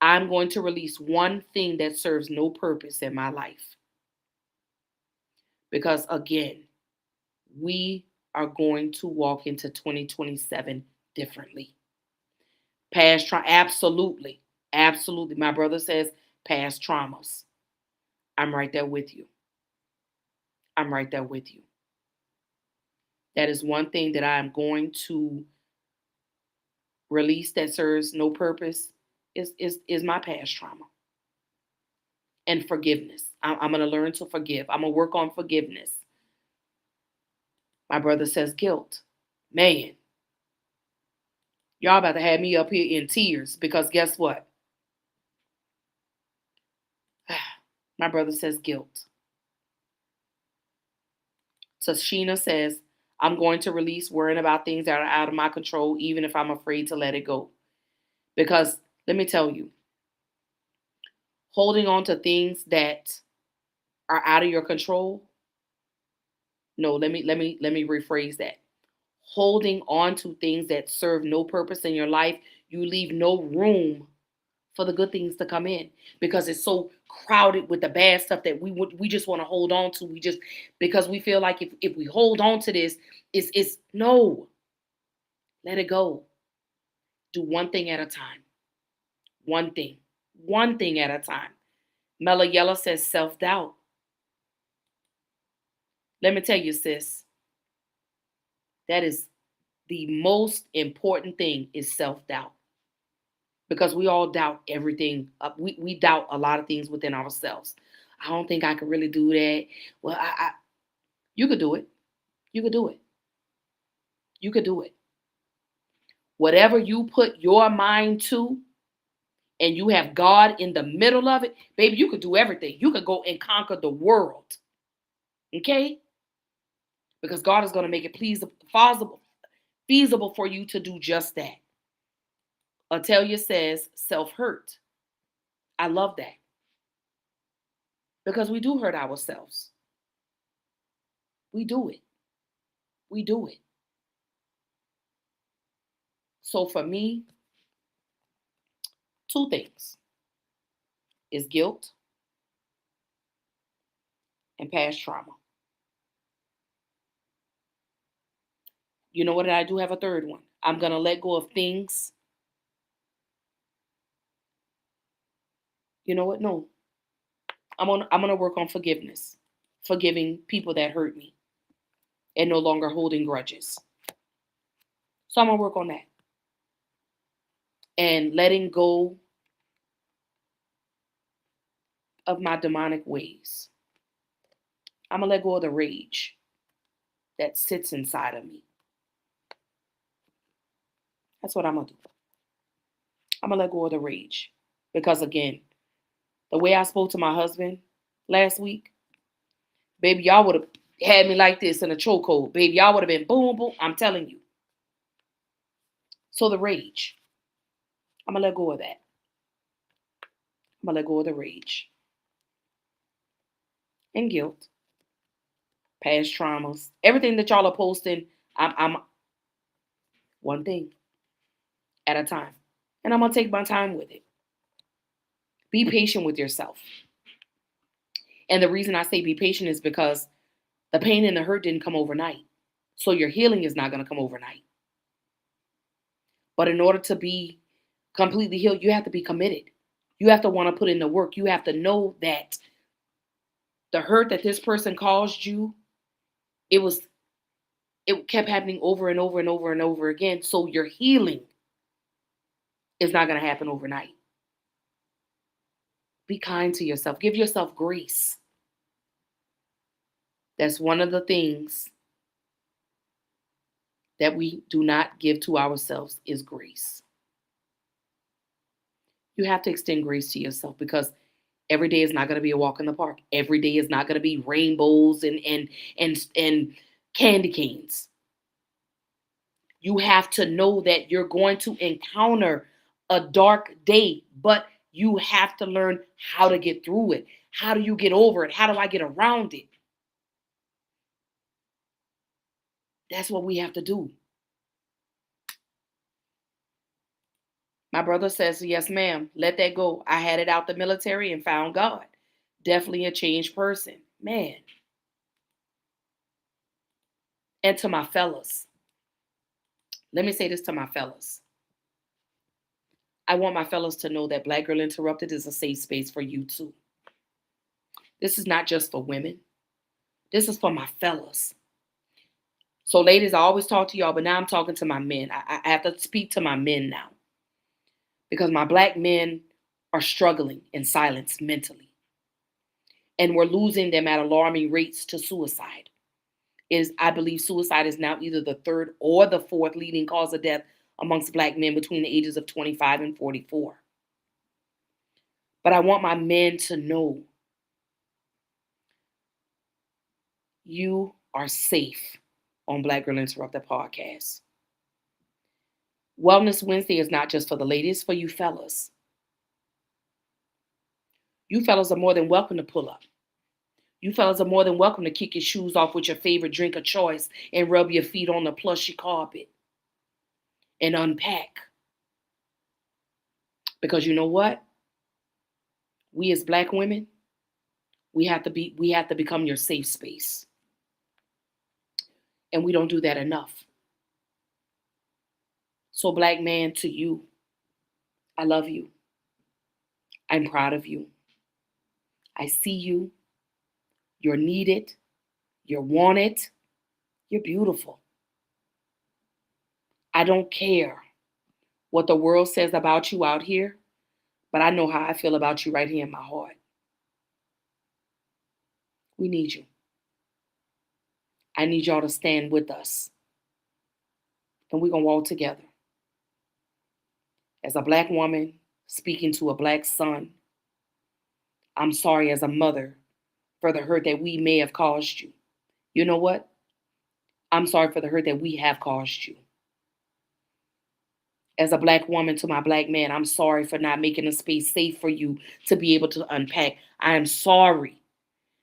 I'm going to release one thing that serves no purpose in my life. Because again, we are going to walk into 2027 differently. Past trauma, absolutely. Absolutely. My brother says past traumas. I'm right there with you. I'm right there with you. That is one thing that I'm going to release that serves no purpose is my past trauma. And forgiveness. I'm going to learn to forgive. I'm going to work on forgiveness. My brother says guilt. Man, y'all about to have me up here in tears because guess what? My brother says guilt. Tashina says, I'm going to release worrying about things that are out of my control, even if I'm afraid to let it go. Because let me tell you, holding on to things that are out of your control. No, let me rephrase that. Holding on to things that serve no purpose in your life, you leave no room for the good things to come in because it's so crowded with the bad stuff that we just want to hold on to. Because we feel like if we hold on to this, it's no. Let it go. Do one thing at a time. One thing at a time. Mela Yella says self-doubt. Let me tell you, sis, that is the most important thing is self-doubt. Because we all doubt everything. We doubt a lot of things within ourselves. I don't think I could really do that. Well, you could do it. You could do it. You could do it. Whatever you put your mind to, and you have God in the middle of it, baby, you could do everything. You could go and conquer the world. Okay? Because God is going to make it feasible for you to do just that. Atelia says self-hurt. I love that. Because we do hurt ourselves. We do it. We do it. So for me, two things is guilt and past trauma. You know what? I do have a third one. I'm going to let go of things. You know what? No. I'm gonna work on forgiveness. forgiving people that hurt me and no longer holding grudges. So I'm going to work on that. And letting go of my demonic ways. I'm going to let go of the rage that sits inside of me. That's what I'm going to do. I'm going to let go of the rage. Because again, the way I spoke to my husband last week, baby, y'all would have had me like this in a chokehold. Baby, y'all would have been boom, boom. I'm telling you. So the rage. I'm going to let go of that. I'm going to let go of the rage. And guilt. Past traumas. Everything that y'all are posting, I'm one thing at a time. And I'm going to take my time with it. Be patient with yourself. And the reason I say be patient is because the pain and the hurt didn't come overnight. So your healing is not going to come overnight. But in order to be completely healed, you have to be committed. You have to want to put in the work. You have to know that the hurt that this person caused you, it kept happening over and over and over and over again. So your healing is not going to happen overnight. Be kind to yourself. Give yourself grace. That's one of the things that we do not give to ourselves is grace. You have to extend grace to yourself because every day is not going to be a walk in the park. Every day is not going to be rainbows and candy canes. You have to know that you're going to encounter a dark day, but you have to learn how to get through it. How do you get over it? How do I get around it? That's what we have to do. My brother says, yes, ma'am, let that go. I had it out the military and found God. Definitely a changed person. Man. And to my fellas, let me say this to my fellas. I want my fellas to know that Black Girl Interrupted is a safe space for you too. This is not just for women. This is for my fellas. So ladies, I always talk to y'all, but now I'm talking to my men. I have to speak to my men now. Because my Black men are struggling in silence mentally. And we're losing them at alarming rates to suicide. I believe suicide is now either the third or the fourth leading cause of death amongst Black men between the ages of 25 and 44. But I want my men to know you are safe on Black Girl Interrupted podcast. Wellness Wednesday is not just for the ladies, for you fellas. You fellas are more than welcome to pull up. You fellas are more than welcome to kick your shoes off with your favorite drink of choice and rub your feet on the plushy carpet and unpack. Because you know what? We as Black women, we have to become your safe space. And we don't do that enough. So Black man, to you, I love you. I'm proud of you. I see you. You're needed. You're wanted. You're beautiful. I don't care what the world says about you out here, but I know how I feel about you right here in my heart. We need you. I need y'all to stand with us. And we're going to walk together. As a Black woman speaking to a Black son, I'm sorry as a mother for the hurt that we may have caused you. You know what? I'm sorry for the hurt that we have caused you. As a Black woman to my Black man, I'm sorry for not making a space safe for you to be able to unpack. I am sorry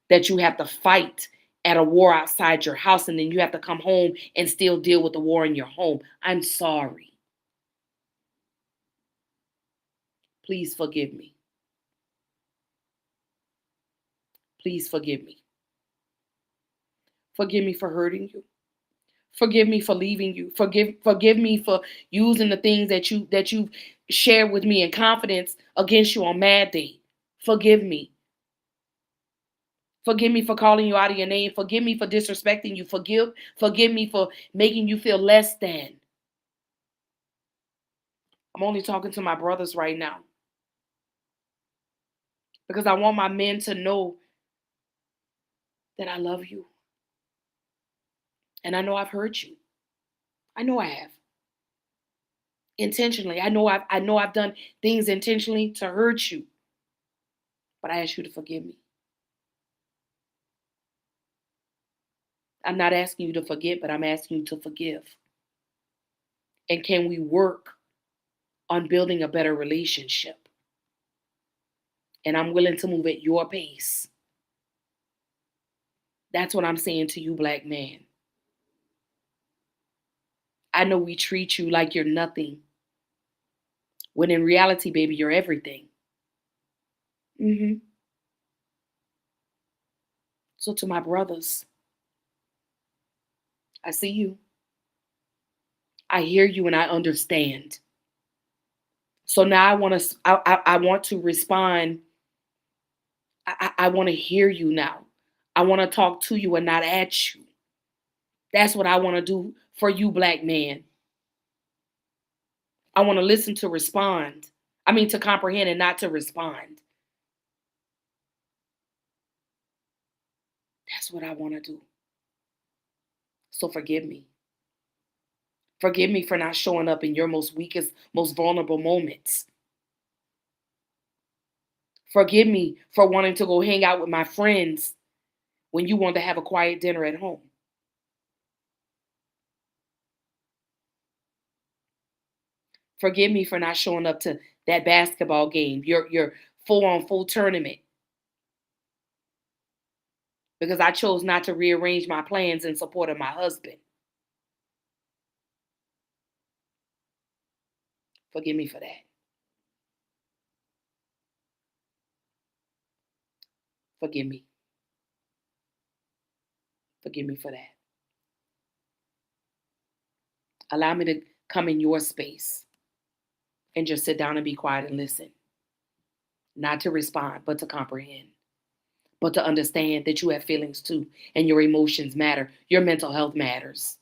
that you have to fight at a war outside your house and then you have to come home and still deal with the war in your home. I'm sorry. Please forgive me. Please forgive me. Forgive me for hurting you. Forgive me for leaving you. Forgive me for using the things that you shared with me in confidence against you on Mad Day. Forgive me. Forgive me for calling you out of your name. Forgive me for disrespecting you. Forgive me for making you feel less than. I'm only talking to my brothers right now because I want my men to know that I love you. And I know I've hurt you. I know I have. Intentionally. I know I've done things intentionally to hurt you. But I ask you to forgive me. I'm not asking you to forget, but I'm asking you to forgive. And can we work on building a better relationship? And I'm willing to move at your pace. That's what I'm saying to you, black man. I know we treat you like you're nothing, when in reality, baby, you're everything. So to my brothers, I see you. I hear you and I understand. So now I want to respond. I want to hear you now. I want to talk to you and not at you. That's what I want to do for you, black man. I want to listen to respond. I mean, to comprehend and not to respond. That's what I want to do. So forgive me. Forgive me for not showing up in your most weakest, most vulnerable moments. Forgive me for wanting to go hang out with my friends when you want to have a quiet dinner at home. Forgive me for not showing up to that basketball game, your full tournament, because I chose not to rearrange my plans in support of my husband. Forgive me for that. Forgive me. Forgive me for that. Allow me to come in your space and just sit down and be quiet and listen. Not to respond, but to comprehend. But to understand that you have feelings too, and your emotions matter. Your mental health matters.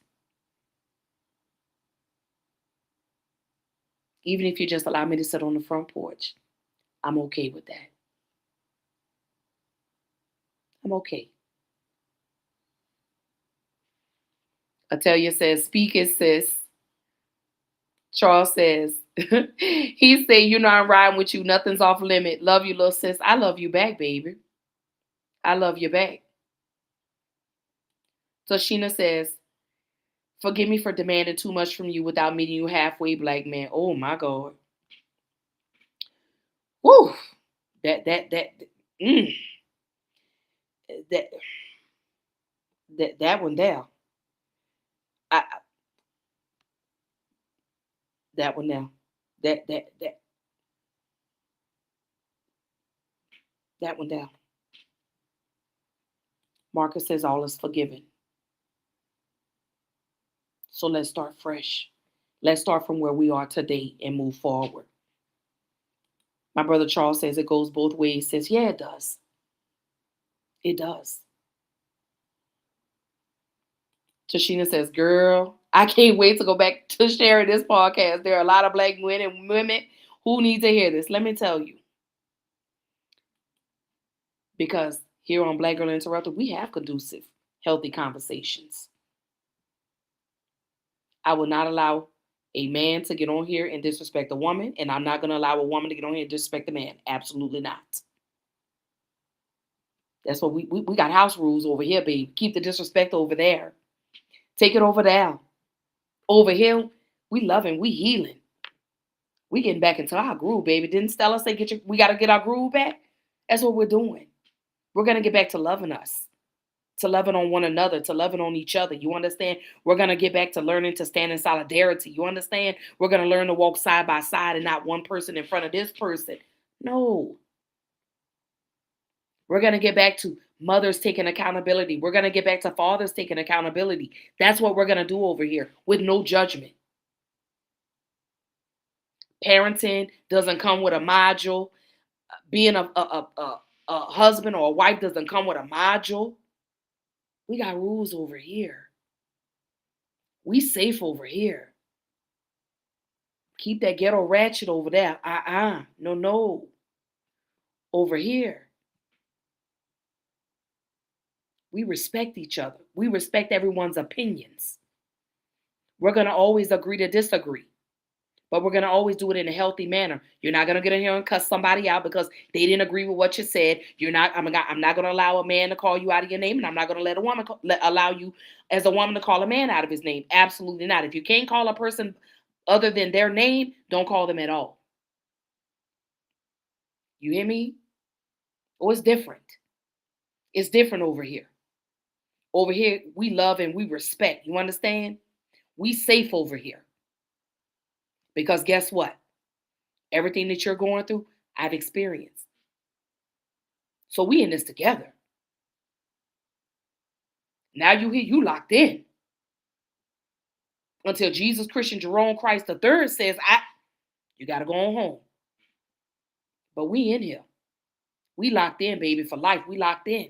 Even if you just allow me to sit on the front porch, I'm okay with that. I'm okay. Atelia says, speak it, sis. Charles says, he said, you know, I'm riding with you. Nothing's off limit. Love you, little sis. I love you back, baby. I love you back. So Sheena says, forgive me for demanding too much from you without meeting you halfway, black man. Oh my God. Woo. That mm, that one there. I that one there. That one there. Marcus says all is forgiven. So let's start fresh. Let's start from where we are today and move forward. My brother Charles says it goes both ways. Says, yeah, it does. It does. Tashina says, girl, I can't wait to go back to sharing this podcast. There are a lot of black men and women who need to hear this. Let me tell you. Because here on Black Girl Interrupted, we have conducive, healthy conversations. I will not allow a man to get on here and disrespect a woman, and I'm not going to allow a woman to get on here and disrespect a man. Absolutely not. That's what we got house rules over here, baby. Keep the disrespect over there. Take it over there. Over here, we loving, we healing. We getting back into our groove, baby. Didn't Stella say we got to get our groove back? That's what we're doing. We're going to get back to loving us, to loving on one another, to loving on each other. You understand? We're going to get back to learning to stand in solidarity. You understand? We're going to learn to walk side by side and not one person in front of this person. No. We're going to get back to mothers taking accountability. We're going to get back to fathers taking accountability. That's what we're going to do over here with no judgment. Parenting doesn't come with a module. Being a husband or a wife doesn't come with a module. We got rules over here. We safe over here. Keep that ghetto ratchet over there. No. Over here. We respect each other. We respect everyone's opinions. We're going to always agree to disagree. But we're going to always do it in a healthy manner. You're not going to get in here and cuss somebody out because they didn't agree with what you said. I'm not going to allow a man to call you out of your name, and I'm not going to let a woman allow you as a woman to call a man out of his name. Absolutely not. If you can't call a person other than their name, don't call them at all. You hear me? Oh, it's different. It's different over here. Over here, we love and we respect. You understand? We safe over here. Because guess what? Everything that you're going through, I've experienced. So we in this together. Now you here, you locked in. Until Jesus Christian Jerome Christ III says, you got to go on home. But we in here. We locked in, baby, for life. We locked in.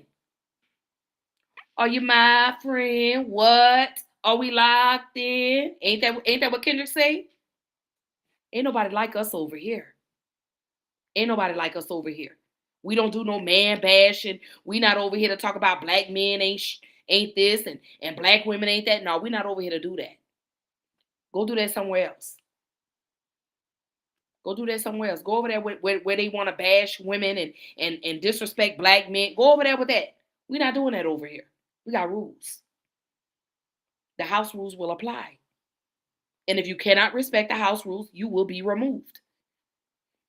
Are you my friend? What? Are we locked in? Ain't that what Kendrick say? Ain't nobody like us over here. Ain't nobody like us over here. We don't do no man bashing. We not over here to talk about black men ain't this and black women ain't that. No, we not over here to do that. Go do that somewhere else. Go do that somewhere else. Go over there where they want to bash women and disrespect black men. Go over there with that. We're not doing that over here. We got rules. The house rules will apply. And if you cannot respect the house rules, you will be removed.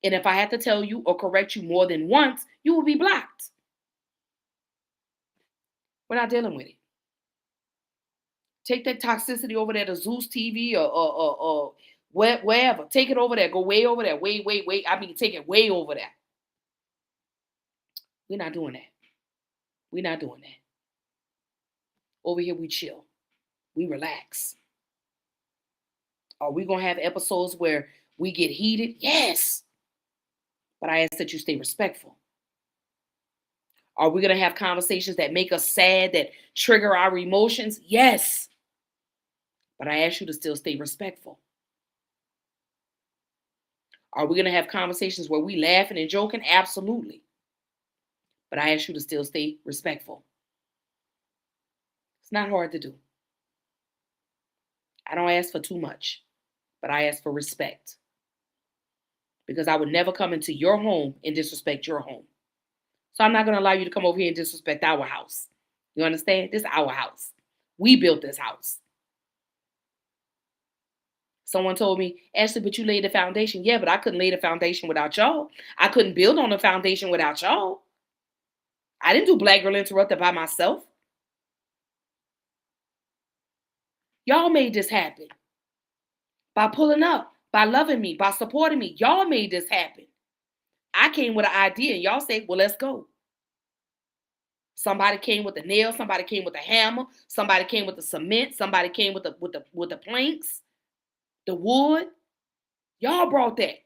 And if I have to tell you or correct you more than once, you will be blocked. We're not dealing with it. Take that toxicity over there to Zeus TV or wherever. Take it over there. Go way over there. Way. I mean, take it way over there. We're not doing that. We're not doing that. Over here, we chill. We relax. Are we going to have episodes where we get heated? Yes. But I ask that you stay respectful. Are we going to have conversations that make us sad, that trigger our emotions? Yes. But I ask you to still stay respectful. Are we going to have conversations where we laughing and joking? Absolutely. But I ask you to still stay respectful. It's not hard to do. I don't ask for too much, but I ask for respect. Because I would never come into your home and disrespect your home. So I'm not going to allow you to come over here and disrespect our house. You understand? This is our house. We built this house. Someone told me, Ashley, but you laid the foundation. Yeah, but I couldn't lay the foundation without y'all. I couldn't build on the foundation without y'all. I didn't do Black Girl Interrupted by myself. Y'all made this happen. By pulling up, by loving me, by supporting me. Y'all made this happen. I came with an idea and y'all say, well, let's go. Somebody came with the nail, somebody came with the hammer, somebody came with the cement, somebody came with the planks, the wood. Y'all brought that.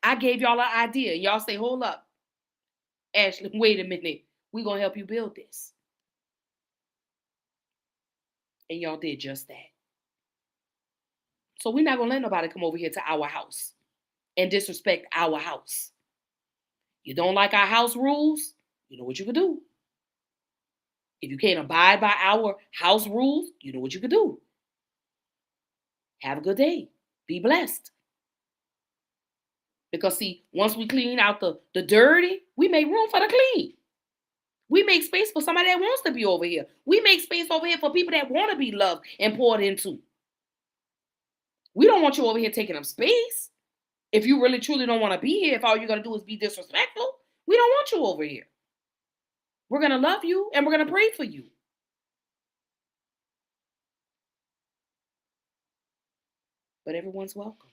I gave y'all an idea. Y'all say, hold up. Ashley, wait a minute. We're going to help you build this. And y'all did just that. So we're not going to let nobody come over here to our house and disrespect our house. You don't like our house rules? You know what you could do. If you can't abide by our house rules, you know what you could do. Have a good day. Be blessed. Because see, once we clean out the dirty, we make room for the clean. We make space for somebody that wants to be over here. We make space over here for people that want to be loved and poured into. We don't want you over here taking up space. If you really truly don't want to be here, if all you're going to do is be disrespectful, we don't want you over here. We're going to love you and we're going to pray for you. But everyone's welcome.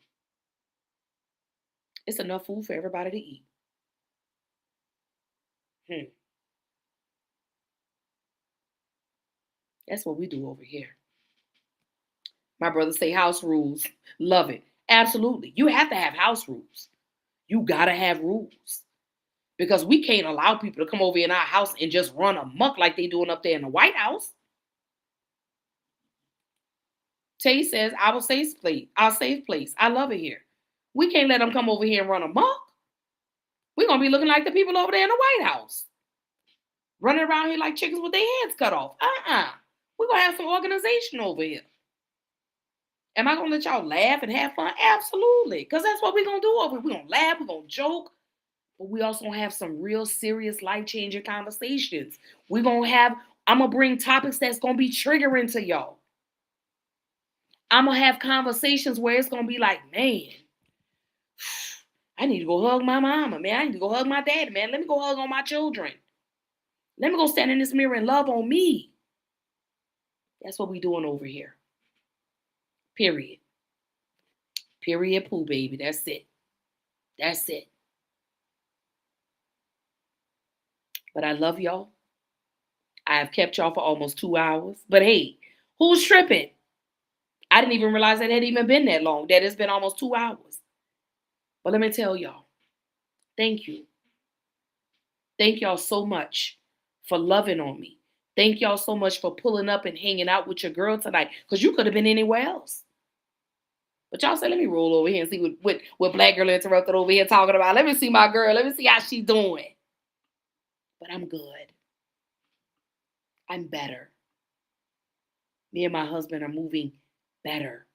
It's enough food for everybody to eat. That's what we do over here. My brothers say house rules. Love it. Absolutely. You have to have house rules. You got to have rules. Because we can't allow people to come over in our house and just run amok like they doing up there in the White House. Tay says, our safe place. Our safe place. I love it here. We can't let them come over here and run amok. We're going to be looking like the people over there in the White House. Running around here like chickens with their heads cut off. We're going to have some organization over here. Am I going to let y'all laugh and have fun? Absolutely. Because that's what we're going to do over here. We're going to laugh. We're going to joke. But we also have some real serious life-changing conversations. I'm going to bring topics that's going to be triggering to y'all. I'm going to have conversations where it's going to be like, man, I need to go hug my mama, man. I need to go hug my daddy, man. Let me go hug on my children. Let me go stand in this mirror and love on me. That's what we doing over here. Period. Period, poo, baby. That's it. That's it. But I love y'all. I have kept y'all for almost 2 hours. But hey, who's tripping? I didn't even realize that it had even been that long, that it's been almost 2 hours. But let me tell y'all, thank you. Thank y'all so much for loving on me. Thank y'all so much for pulling up and hanging out with your girl tonight, because you could have been anywhere else. But y'all said, let me roll over here and see what Black Girl Interrupted over here talking about. Let me see my girl. Let me see how she doing. But I'm good. I'm better. Me and my husband are moving better.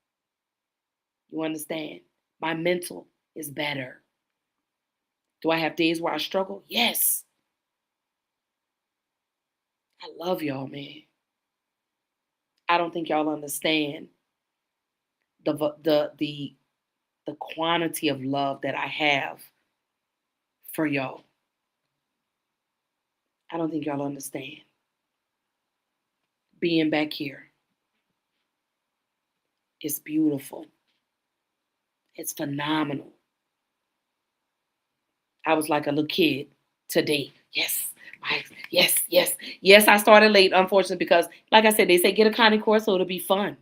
You understand? My mental is better. Do I have days where I struggle? Yes. I love y'all, man. I don't think y'all understand the quantity of love that I have for y'all. I don't think y'all understand. Being back here is beautiful. It's phenomenal. I was like a little kid today. Yes. Yes, I started late, unfortunately, because like I said, they say get a Connie course so it'll be fun.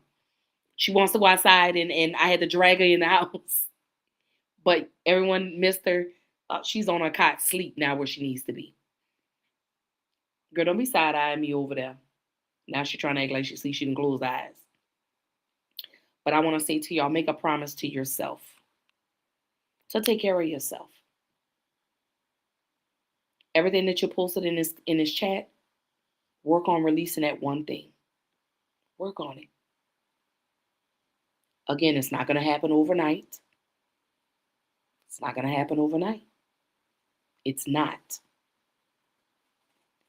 She wants to go outside and I had to drag her in the house. But everyone missed her. She's on her cot, sleep now where she needs to be. Girl, don't be side-eyeing me over there. Now she's trying to act like she sees she can close eyes. But I want to say to y'all, make a promise to yourself. So take care of yourself. Everything that you posted in this chat, work on releasing that one thing. Work on it. Again, it's not going to happen overnight. It's not going to happen overnight. It's not.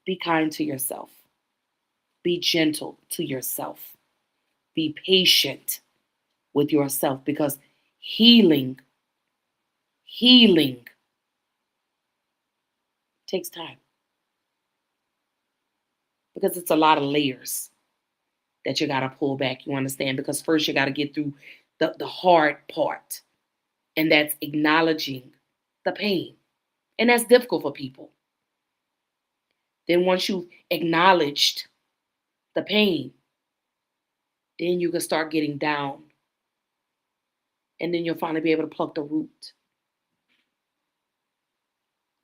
Be kind to yourself. Be gentle to yourself. Be patient with yourself, because healing takes time. Because it's a lot of layers that you got to pull back, you understand? Because first you got to get through the hard part, and that's acknowledging the pain. And that's difficult for people. Then once you've acknowledged the pain, then you can start getting down. And then you'll finally be able to pluck the root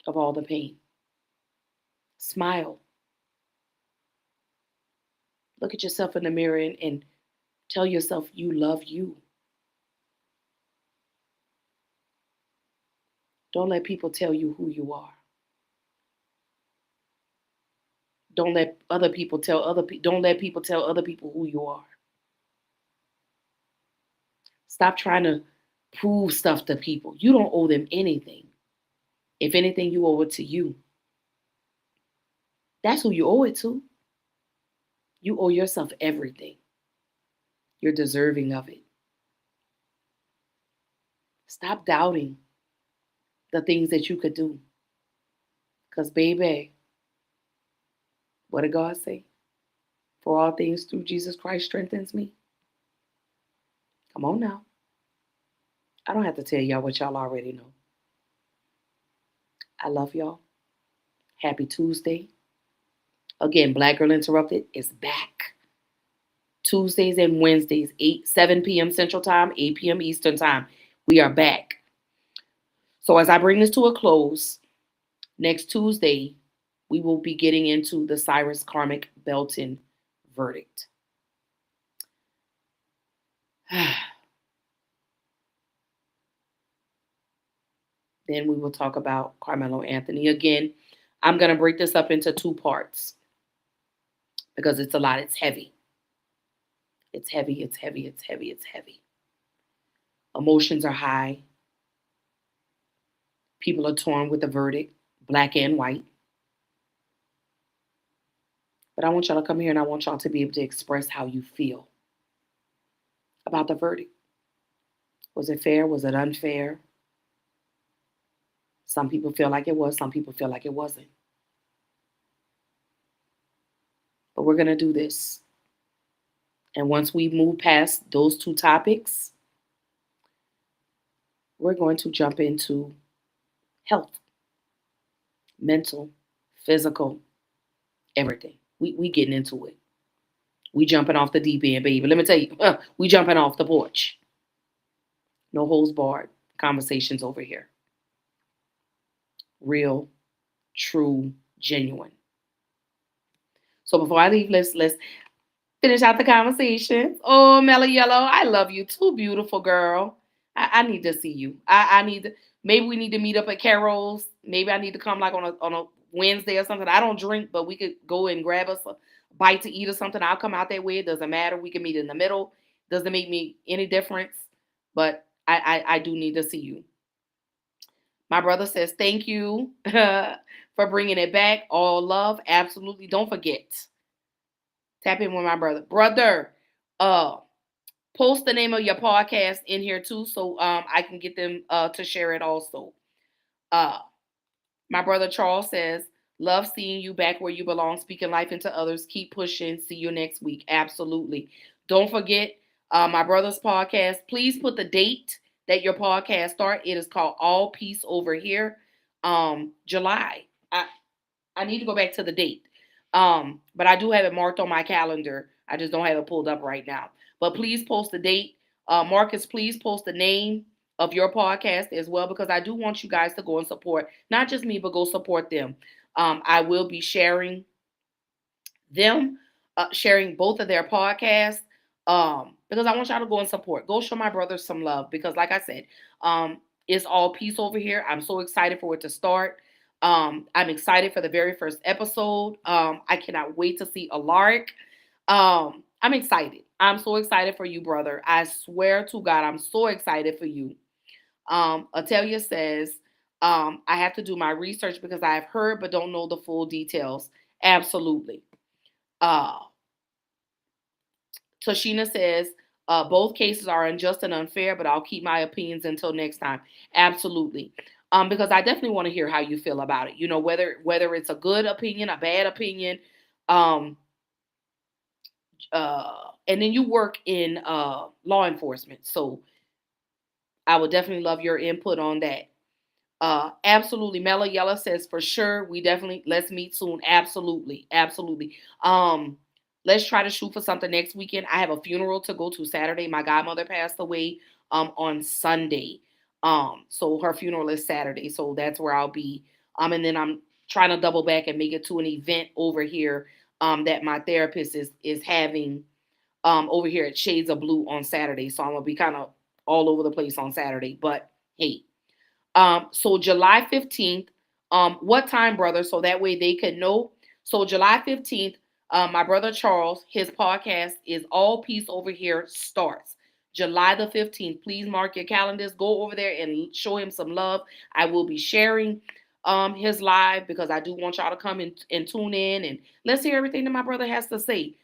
of all the pain. Smile. Look at yourself in the mirror and tell yourself you love you. Don't let people tell you who you are. Don't let people tell other people who you are. Stop trying to prove stuff to people. You don't owe them anything. If anything, you owe it to you. That's who you owe it to. You owe yourself everything. You're deserving of it. Stop doubting the things that you could do. Because, baby, what did God say? For all things through Jesus Christ strengthens me. Come on now. I don't have to tell y'all what y'all already know. I love y'all. Happy Tuesday. Again, Black Girl Interrupted is back. Tuesdays and Wednesdays, 7 p.m. Central Time, 8 p.m. Eastern Time. We are back. So as I bring this to a close, Next Tuesday, we will be getting into the Cyrus Karmic Belton verdict. Then we will talk about Carmelo Anthony. Again, I'm going to break this up into 2 parts because it's a lot. It's heavy. It's heavy. It's heavy. It's heavy. It's heavy. Emotions are high. People are torn with the verdict, black and white. But I want y'all to come here and I want y'all to be able to express how you feel about the verdict. Was it fair? Was it unfair? Some people feel like it was. Some people feel like it wasn't. But we're going to do this. And once we move past those 2 topics, we're going to jump into health, mental, physical, everything. We getting into it. We jumping off the deep end, baby. Let me tell you, we jumping off the porch. No holds barred conversations over here. Real, true, genuine. So before I leave, let's finish out the conversation. Oh, Mellow Yellow, I love you too, beautiful girl. I need to see you. I need to, maybe we need to meet up at Carol's. Maybe I need to come like on a Wednesday or something. I don't drink, but we could go and grab us a bite to eat or something. I'll come out that way. It doesn't matter. We can meet in the middle. Doesn't make me any difference. But I do need to see you. My brother says, thank you for bringing it back. All love. Absolutely. Don't forget. Tap in with my brother. Brother, post the name of your podcast in here too, so I can get them to share it also. My brother Charles says, love seeing you back where you belong, speaking life into others. Keep pushing. See you next week. Absolutely. Don't forget my brother's podcast. Please put the date that your podcast start. It is called All Peace Over Here. July. I need to go back to the date. But I do have it marked on my calendar. I just don't have it pulled up right now. But please post the date. Marcus, please post the name of your podcast as well, because I do want you guys to go and support, not just me, but go support them. I will be sharing them, sharing both of their podcasts, because I want y'all to go and support. Go show my brothers some love, because like I said, it's all peace over here. I'm so excited for it to start. I'm excited for the very first episode. I cannot wait to see Alaric. I'm excited. I'm so excited for you, brother. I swear to God, I'm so excited for you. Atelia says, I have to do my research because I have heard but don't know the full details. Absolutely. Tashina says, both cases are unjust and unfair, but I'll keep my opinions until next time. Absolutely. Because I definitely want to hear how you feel about it. You know, whether it's a good opinion, a bad opinion. And then you work in law enforcement. So I would definitely love your input on that. Absolutely. Mellow Yellow says, for sure, we definitely, let's meet soon. Absolutely. Absolutely. Let's try to shoot for something next weekend. I have a funeral to go to Saturday. My godmother passed away on Sunday. So her funeral is Saturday. So that's where I'll be. And then I'm trying to double back and make it to an event over here that my therapist is having over here at Shades of Blue on Saturday. So I'm going to be kind of all over the place on Saturday. But hey, so July 15th, what time, brother? So that way they can know. So July 15th, my brother Charles, his podcast is All Peace Over Here starts. July the 15th. Please mark your calendars. Go over there and show him some love. I will be sharing his live because I do want y'all to come and tune in and let's hear everything that my brother has to say.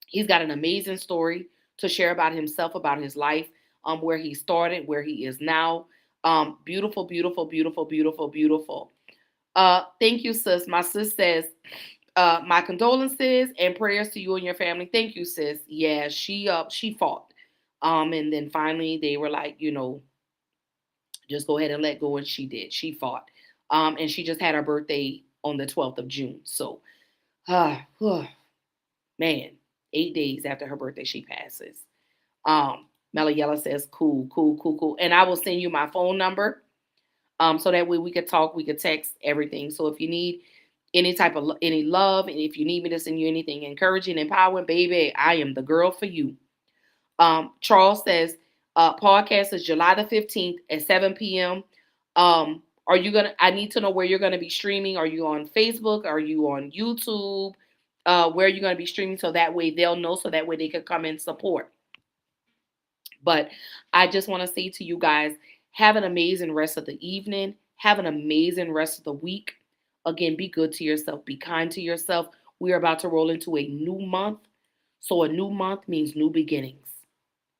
He's got an amazing story to share about himself, about his life, where he started, where he is now. Beautiful, beautiful, beautiful, beautiful, beautiful. Thank you, sis. My sis says, my condolences and prayers to you and your family. Thank you, sis. Yeah, she fought. And then finally they were like, you know, just go ahead and let go. And she did. She fought. And she just had her birthday on the 12th of June. So, man, 8 days after her birthday, she passes. Mellow Yellow says, cool. And I will send you my phone number. So that way we could talk, we could text, everything. So if you need any type of any love, and if you need me to send you anything encouraging, empowering, baby, I am the girl for you. Charles says, podcast is July the 15th at 7 p.m. Are you gonna? I need to know where you're gonna be streaming. Are you on Facebook? Are you on YouTube? Where are you gonna be streaming? So that way they'll know. So that way they can come and support. But I just want to say to you guys, have an amazing rest of the evening. Have an amazing rest of the week. Again, be good to yourself. Be kind to yourself. We are about to roll into a new month. So a new month means new beginnings.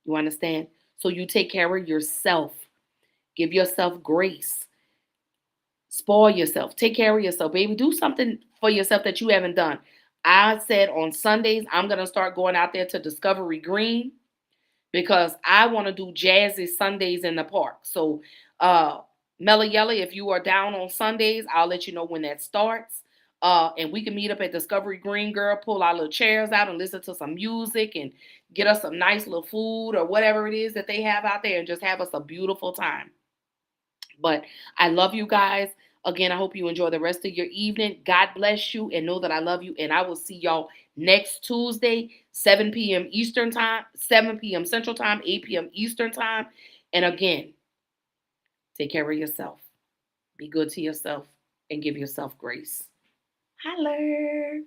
You understand? So you take care of yourself. Give yourself grace. Spoil yourself. Take care of yourself, baby. Do something for yourself that you haven't done. I said on Sundays, I'm going to start going out there to Discovery Green because I want to do jazzy Sundays in the park. So, Mella Yella, if you are down on Sundays, I'll let you know when that starts. And we can meet up at Discovery Green, girl, pull our little chairs out and listen to some music and get us some nice little food or whatever it is that they have out there and just have us a beautiful time. But I love you guys. Again, I hope you enjoy the rest of your evening. God bless you and know that I love you. And I will see y'all next Tuesday, 7 p.m. Eastern Time, 7 p.m. Central Time, 8 p.m. Eastern Time. And again, take care of yourself. Be good to yourself and give yourself grace. Holler.